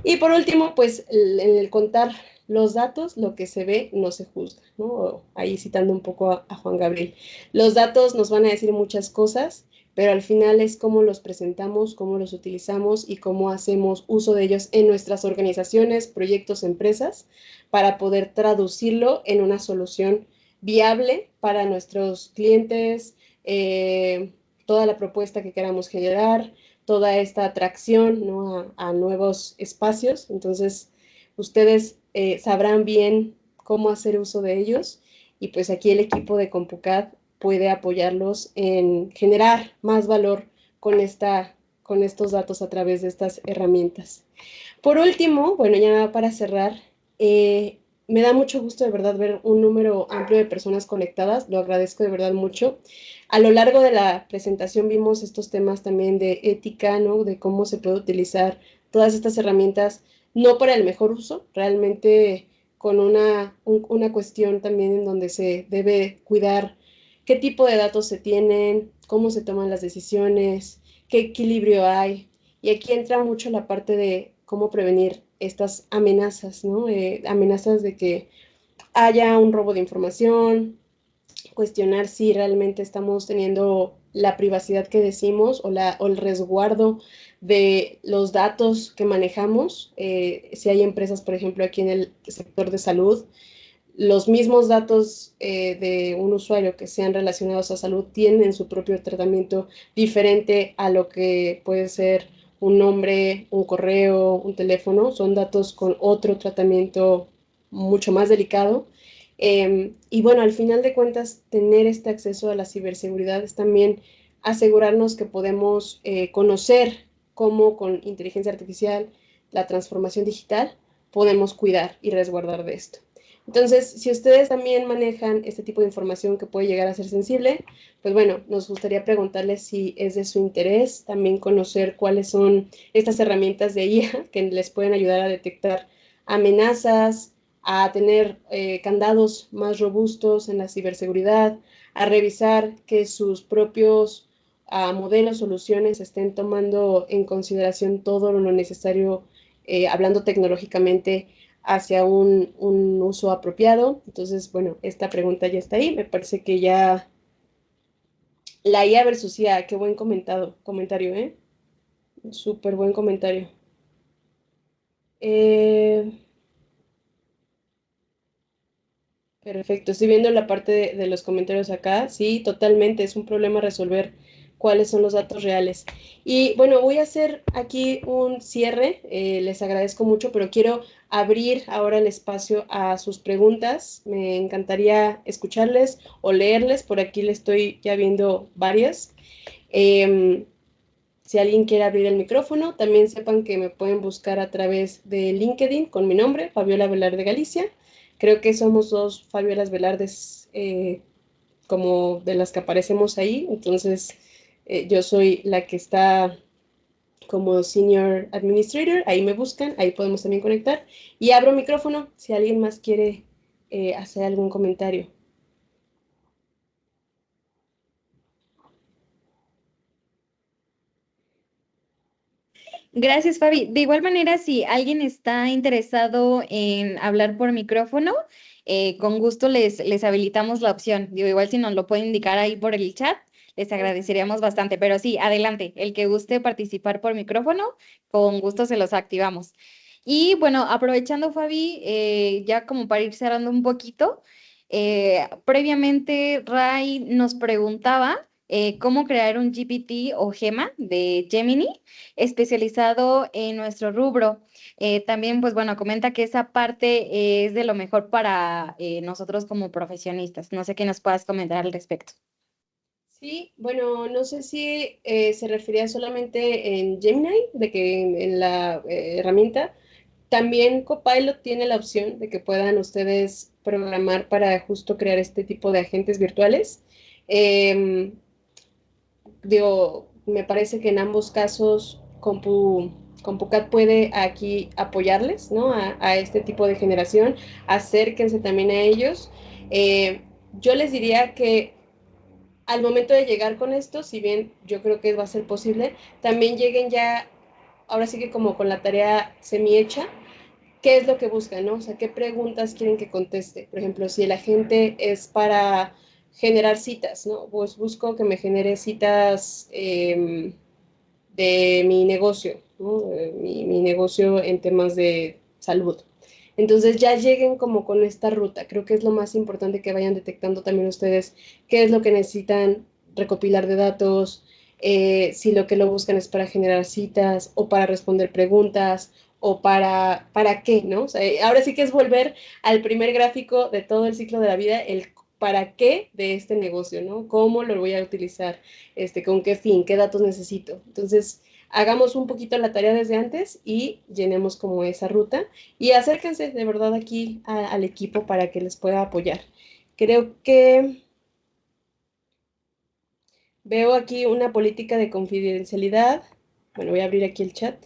Y por último, pues en el contar los datos, lo que se ve no se juzga, ¿no? Ahí citando un poco a Juan Gabriel. Los datos nos van a decir muchas cosas, pero al final es cómo los presentamos, cómo los utilizamos y cómo hacemos uso de ellos en nuestras organizaciones, proyectos, empresas, para poder traducirlo en una solución viable para nuestros clientes, toda la propuesta que queramos generar, toda esta atracción, ¿no? a nuevos espacios. Entonces, ustedes sabrán bien cómo hacer uso de ellos y pues aquí el equipo de CompuCAD puede apoyarlos en generar más valor con estos datos a través de estas herramientas. Por último, bueno, ya para cerrar, me da mucho gusto de verdad ver un número amplio de personas conectadas, lo agradezco de verdad mucho. A lo largo de la presentación vimos estos temas también de ética, ¿no? De cómo se puede utilizar todas estas herramientas, no para el mejor uso, realmente con una cuestión también en donde se debe cuidar qué tipo de datos se tienen, cómo se toman las decisiones, qué equilibrio hay. Y aquí entra mucho la parte de cómo prevenir estas amenazas, ¿no? Amenazas de que haya un robo de información, cuestionar si realmente estamos teniendo la privacidad que decimos o el resguardo de los datos que manejamos. Si hay empresas, por ejemplo, aquí en el sector de salud, los mismos datos de un usuario que sean relacionados a salud tienen su propio tratamiento diferente a lo que puede ser un nombre, un correo, un teléfono. Son datos con otro tratamiento mucho más delicado. Y bueno, al final de cuentas, tener este acceso a la ciberseguridad es también asegurarnos que podemos conocer cómo con inteligencia artificial, la transformación digital, podemos cuidar y resguardar de esto. Entonces, si ustedes también manejan este tipo de información que puede llegar a ser sensible, pues bueno, nos gustaría preguntarles si es de su interés también conocer cuáles son estas herramientas de IA que les pueden ayudar a detectar amenazas, a tener candados más robustos en la ciberseguridad, a revisar que sus propios a modelos, soluciones, estén tomando en consideración todo lo necesario, hablando tecnológicamente, hacia un uso apropiado. Entonces, bueno, esta pregunta ya está ahí. Me parece que ya la IA versus IA, qué buen comentario, ¿eh? Súper buen comentario. Eh, Perfecto, estoy viendo la parte de los comentarios acá. Sí, totalmente, es un problema resolver cuáles son los datos reales. Y bueno, voy a hacer aquí un cierre. Les agradezco mucho, pero quiero abrir ahora el espacio a sus preguntas. Me encantaría escucharles o leerles. Por aquí le estoy ya viendo varias. Em, si alguien quiere abrir el micrófono, también sepan que me pueden buscar a través de LinkedIn con mi nombre, Fabiola Velarde Galicia. Creo que somos dos Fabiolas Velardes, como de las que aparecemos ahí. Entonces, yo soy la que está como Senior Administrator. Ahí me buscan, ahí podemos también conectar. Y abro micrófono si alguien más quiere hacer algún comentario. Gracias, Fabi. De igual manera, si alguien está interesado en hablar por micrófono, con gusto les habilitamos la opción. Digo, igual si nos lo pueden indicar ahí por el chat, les agradeceríamos bastante. Pero sí, adelante, el que guste participar por micrófono, con gusto se los activamos. Y bueno, aprovechando, Fabi, ya como para ir cerrando un poquito, previamente Ray nos preguntaba cómo crear un GPT o Gema de Gemini especializado en nuestro rubro. También, pues bueno, comenta que esa parte es de lo mejor para nosotros como profesionistas. No sé qué nos puedas comentar al respecto. Sí, bueno, no sé si se refería solamente en Gemini, de que en la herramienta. También Copilot tiene la opción de que puedan ustedes programar para justo crear este tipo de agentes virtuales. Em, Digo, me parece que en ambos casos CompuCat puede aquí apoyarles, ¿no? A este tipo de generación. Acérquense también a ellos. Yo les diría que al momento de llegar con esto, si bien yo creo que va a ser posible, también lleguen ya, ahora sí que como con la tarea semi-hecha, qué es lo que buscan, ¿no? O sea, qué preguntas quieren que conteste. Por ejemplo, si el agente es para generar citas, ¿no? Pues busco que me genere citas de mi negocio, ¿no? Mi negocio en temas de salud. Entonces ya lleguen como con esta ruta. Creo que es lo más importante que vayan detectando también ustedes qué es lo que necesitan recopilar de datos, si lo que lo buscan es para generar citas o para responder preguntas o para qué, ¿no? O sea, ahora sí que es volver al primer gráfico de todo el ciclo de la vida, el para qué de este negocio, ¿no? ¿Cómo lo voy a utilizar? Con qué fin, qué datos necesito. Entonces, hagamos un poquito la tarea desde antes y llenemos como esa ruta y acérquense de verdad aquí al equipo para que les pueda apoyar. Creo que veo aquí una política de confidencialidad. Bueno, voy a abrir aquí el chat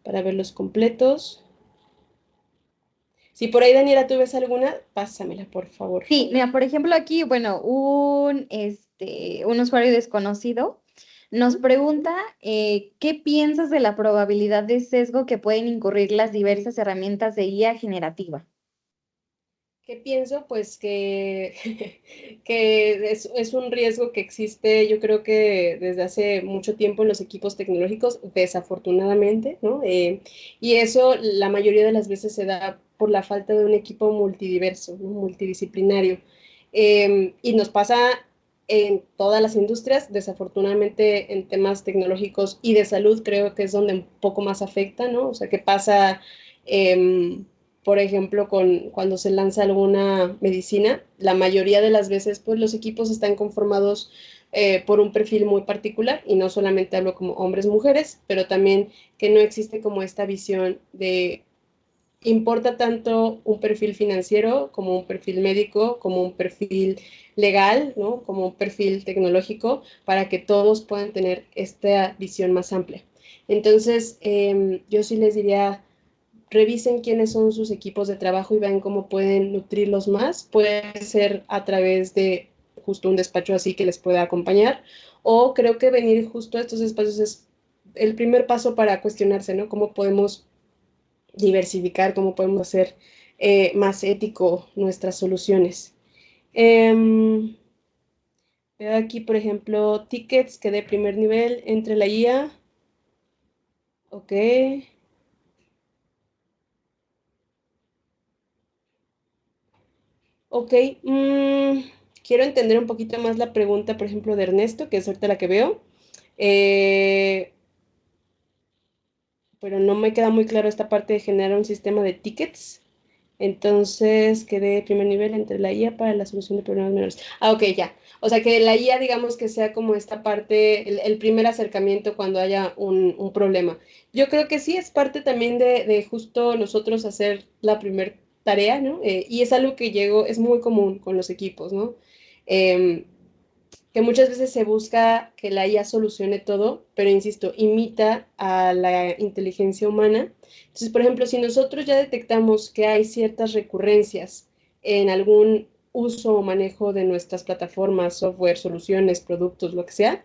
para verlos completos. Si por ahí, Daniela, tú ves alguna, pásamela, por favor. Sí, mira, por ejemplo, aquí, bueno, un usuario desconocido nos pregunta ¿qué piensas de la probabilidad de sesgo que pueden incurrir las diversas herramientas de IA generativa? ¿Qué pienso? Pues que, que es un riesgo que existe, yo creo que desde hace mucho tiempo en los equipos tecnológicos, desafortunadamente, ¿no? Y eso la mayoría de las veces se da por la falta de un equipo multidiverso, ¿no? Multidisciplinario. Y nos pasa en todas las industrias, desafortunadamente en temas tecnológicos y de salud creo que es donde un poco más afecta, ¿no? O sea, ¿qué pasa? Por ejemplo, cuando se lanza alguna medicina, la mayoría de las veces, pues los equipos están conformados por un perfil muy particular, y no solamente hablo como hombres, mujeres, pero también que no existe como esta visión de importa tanto un perfil financiero como un perfil médico, como un perfil legal, ¿no? Como un perfil tecnológico, para que todos puedan tener esta visión más amplia. Entonces, yo sí les diría, revisen quiénes son sus equipos de trabajo y vean cómo pueden nutrirlos más. Puede ser a través de justo un despacho así que les pueda acompañar, o creo que venir justo a estos espacios es el primer paso para cuestionarse, ¿no? ¿Cómo podemos diversificar, cómo podemos hacer más ético nuestras soluciones? Veo aquí, por ejemplo, tickets que de primer nivel entre la IA. Ok. Ok. Quiero entender un poquito más la pregunta, por ejemplo, de Ernesto, que es ahorita la que veo. Eh, pero no me queda muy claro esta parte de generar un sistema de tickets. Entonces, quedé primer nivel entre la IA para la solución de problemas menores. Ah, ok, ya. O sea, que la IA, digamos que sea como esta parte, el primer acercamiento cuando haya un problema. Yo creo que sí es parte también de justo nosotros hacer la primer tarea, ¿no? Y es algo que llegó, es muy común con los equipos, ¿no? Em, que muchas veces se busca que la IA solucione todo, pero insisto, imita a la inteligencia humana. Entonces, por ejemplo, si nosotros ya detectamos que hay ciertas recurrencias en algún uso o manejo de nuestras plataformas, software, soluciones, productos, lo que sea,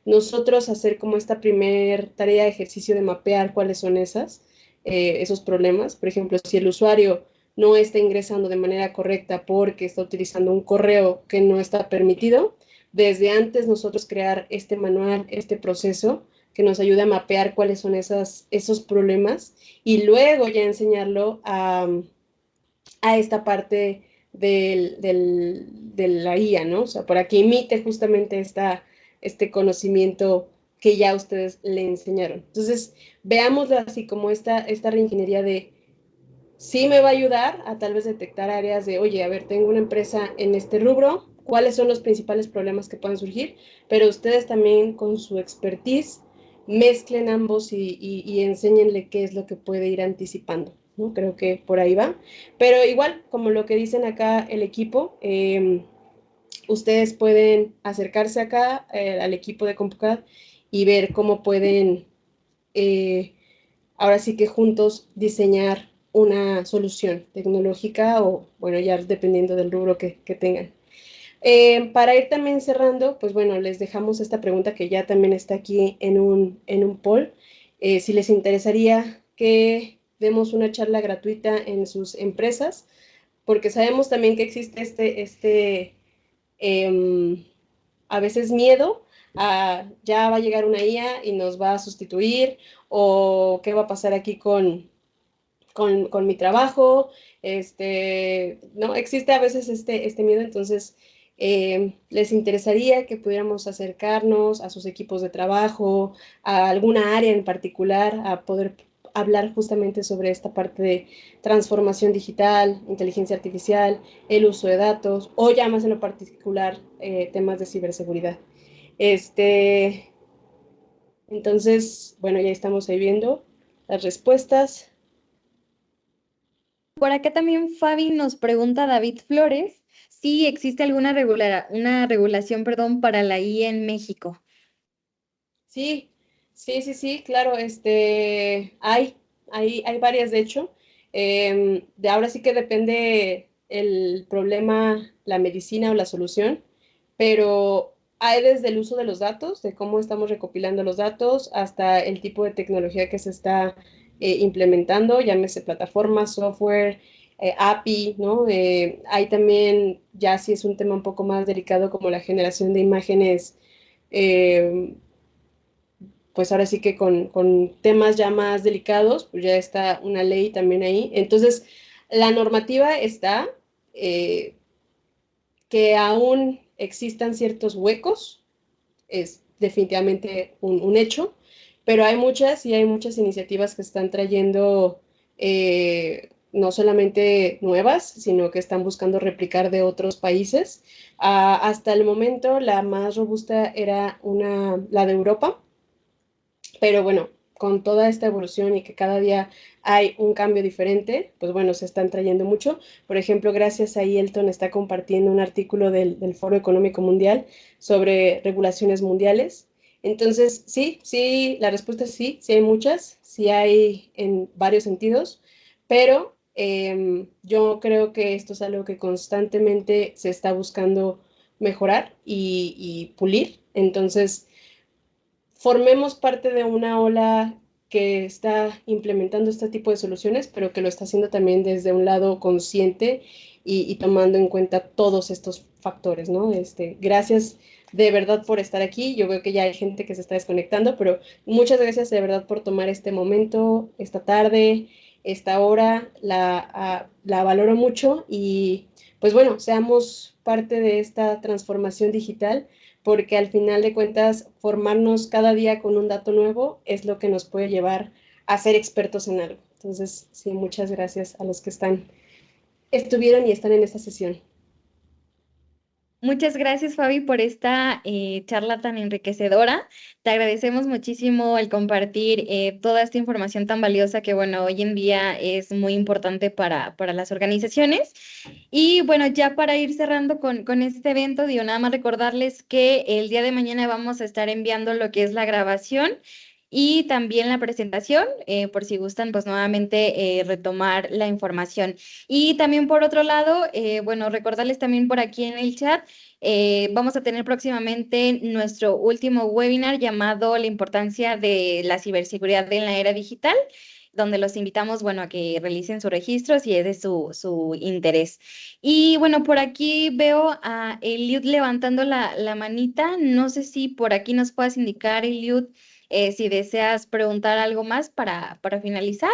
nosotros hacer como esta primer tarea de ejercicio de mapear cuáles son esos problemas. Por ejemplo, si el usuario no está ingresando de manera correcta porque está utilizando un correo que no está permitido, desde antes nosotros crear este manual, este proceso que nos ayude a mapear cuáles son esos problemas y luego ya enseñarlo a esta parte de la IA, ¿no? O sea, para que imite justamente este conocimiento que ya ustedes le enseñaron. Entonces, veámoslo así como esta reingeniería de sí me va a ayudar a tal vez detectar áreas de, oye, a ver, tengo una empresa en este rubro, cuáles son los principales problemas que pueden surgir, pero ustedes también con su expertise mezclen ambos y enséñenle qué es lo que puede ir anticipando, ¿no? Creo que por ahí va. Pero igual, como lo que dicen acá el equipo, ustedes pueden acercarse acá al equipo de CompuCAD y ver cómo pueden eh, ahora sí que juntos diseñar una solución tecnológica o, bueno, ya dependiendo del rubro que tengan. Para ir también cerrando, pues bueno, les dejamos esta pregunta que ya también está aquí en un poll. Si les interesaría que demos una charla gratuita en sus empresas, porque sabemos también que existe eh, a veces miedo a ya va a llegar una IA y nos va a sustituir, o qué va a pasar aquí con mi trabajo, ¿no? Existe a veces este miedo, entonces les interesaría que pudiéramos acercarnos a sus equipos de trabajo, a alguna área en particular, a poder hablar justamente sobre esta parte de transformación digital, inteligencia artificial, el uso de datos, o ya más en lo particular, temas de ciberseguridad. Este, entonces, bueno, ya estamos ahí viendo las respuestas. Por acá también Fabi nos pregunta David Flores si existe alguna una regulación, perdón, para la IA en México. Sí, sí, claro, hay varias de hecho. De ahora sí que depende el problema, la medicina o la solución, pero hay desde el uso de los datos, de cómo estamos recopilando los datos, hasta el tipo de tecnología que se está implementando, llámese plataforma, software, API, ¿no? Hay también, ya si es un tema un poco más delicado, como la generación de imágenes. eh, pues ahora sí que con temas ya más delicados, pues ya está una ley también ahí. Entonces, la normativa está, eh, que aún existan ciertos huecos, es definitivamente un hecho, pero hay muchas y hay muchas iniciativas que están trayendo no solamente nuevas, sino que están buscando replicar de otros países. Hasta el momento, la más robusta era la de Europa, pero bueno, con toda esta evolución y que cada día hay un cambio diferente, pues bueno, se están trayendo mucho. Por ejemplo, gracias a Elton está compartiendo un artículo del Foro Económico Mundial sobre regulaciones mundiales. Entonces, sí, la respuesta es sí, sí hay muchas, sí hay en varios sentidos, pero yo creo que esto es algo que constantemente se está buscando mejorar y pulir. Entonces, formemos parte de una ola que está implementando este tipo de soluciones, pero que lo está haciendo también desde un lado consciente y tomando en cuenta todos estos factores, ¿no? Gracias de verdad por estar aquí. Yo veo que ya hay gente que se está desconectando, pero muchas gracias de verdad por tomar este momento, esta tarde, esta hora. La valoro mucho y pues bueno, seamos parte de esta transformación digital porque al final de cuentas formarnos cada día con un dato nuevo es lo que nos puede llevar a ser expertos en algo. Entonces, sí, muchas gracias a los que estuvieron y están en esta sesión. Muchas gracias, Fabi, por esta charla tan enriquecedora. Te agradecemos muchísimo el compartir toda esta información tan valiosa que, bueno, hoy en día es muy importante para las organizaciones. Y bueno, ya para ir cerrando con este evento, digo, nada más recordarles que el día de mañana vamos a estar enviando lo que es la grabación y también la presentación, por si gustan, pues nuevamente retomar la información. Y también por otro lado, bueno, recordarles también por aquí en el chat, vamos a tener próximamente nuestro último webinar llamado La importancia de la ciberseguridad en la era digital, donde los invitamos, bueno, a que realicen su registro si es de su interés. Y bueno, por aquí veo a Eliud levantando la manita. No sé si por aquí nos puedas indicar, Eliud, si deseas preguntar algo más para finalizar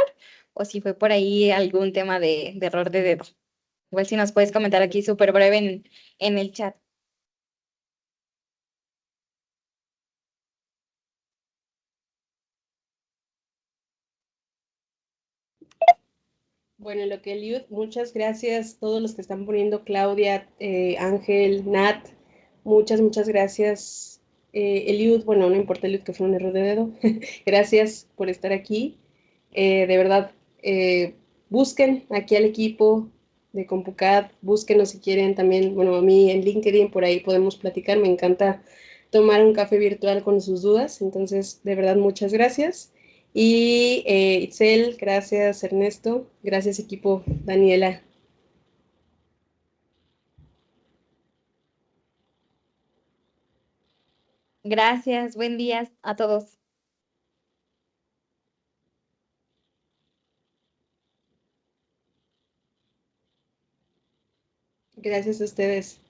o si fue por ahí algún tema de error de dedo. Igual si nos puedes comentar aquí súper breve en el chat. Bueno, lo que Eliud, muchas gracias a todos los que están poniendo, Claudia, Ángel, Nat, muchas gracias. Eliud, bueno, no importa Eliud que fue un error de dedo, gracias por estar aquí. De verdad, busquen aquí al equipo de CompuCAD, búsquenos si quieren también, bueno, a mí en LinkedIn, por ahí podemos platicar, me encanta tomar un café virtual con sus dudas, entonces, de verdad, muchas gracias. Y Itzel, gracias Ernesto, gracias equipo Daniela. Gracias, buen día a todos. Gracias a ustedes.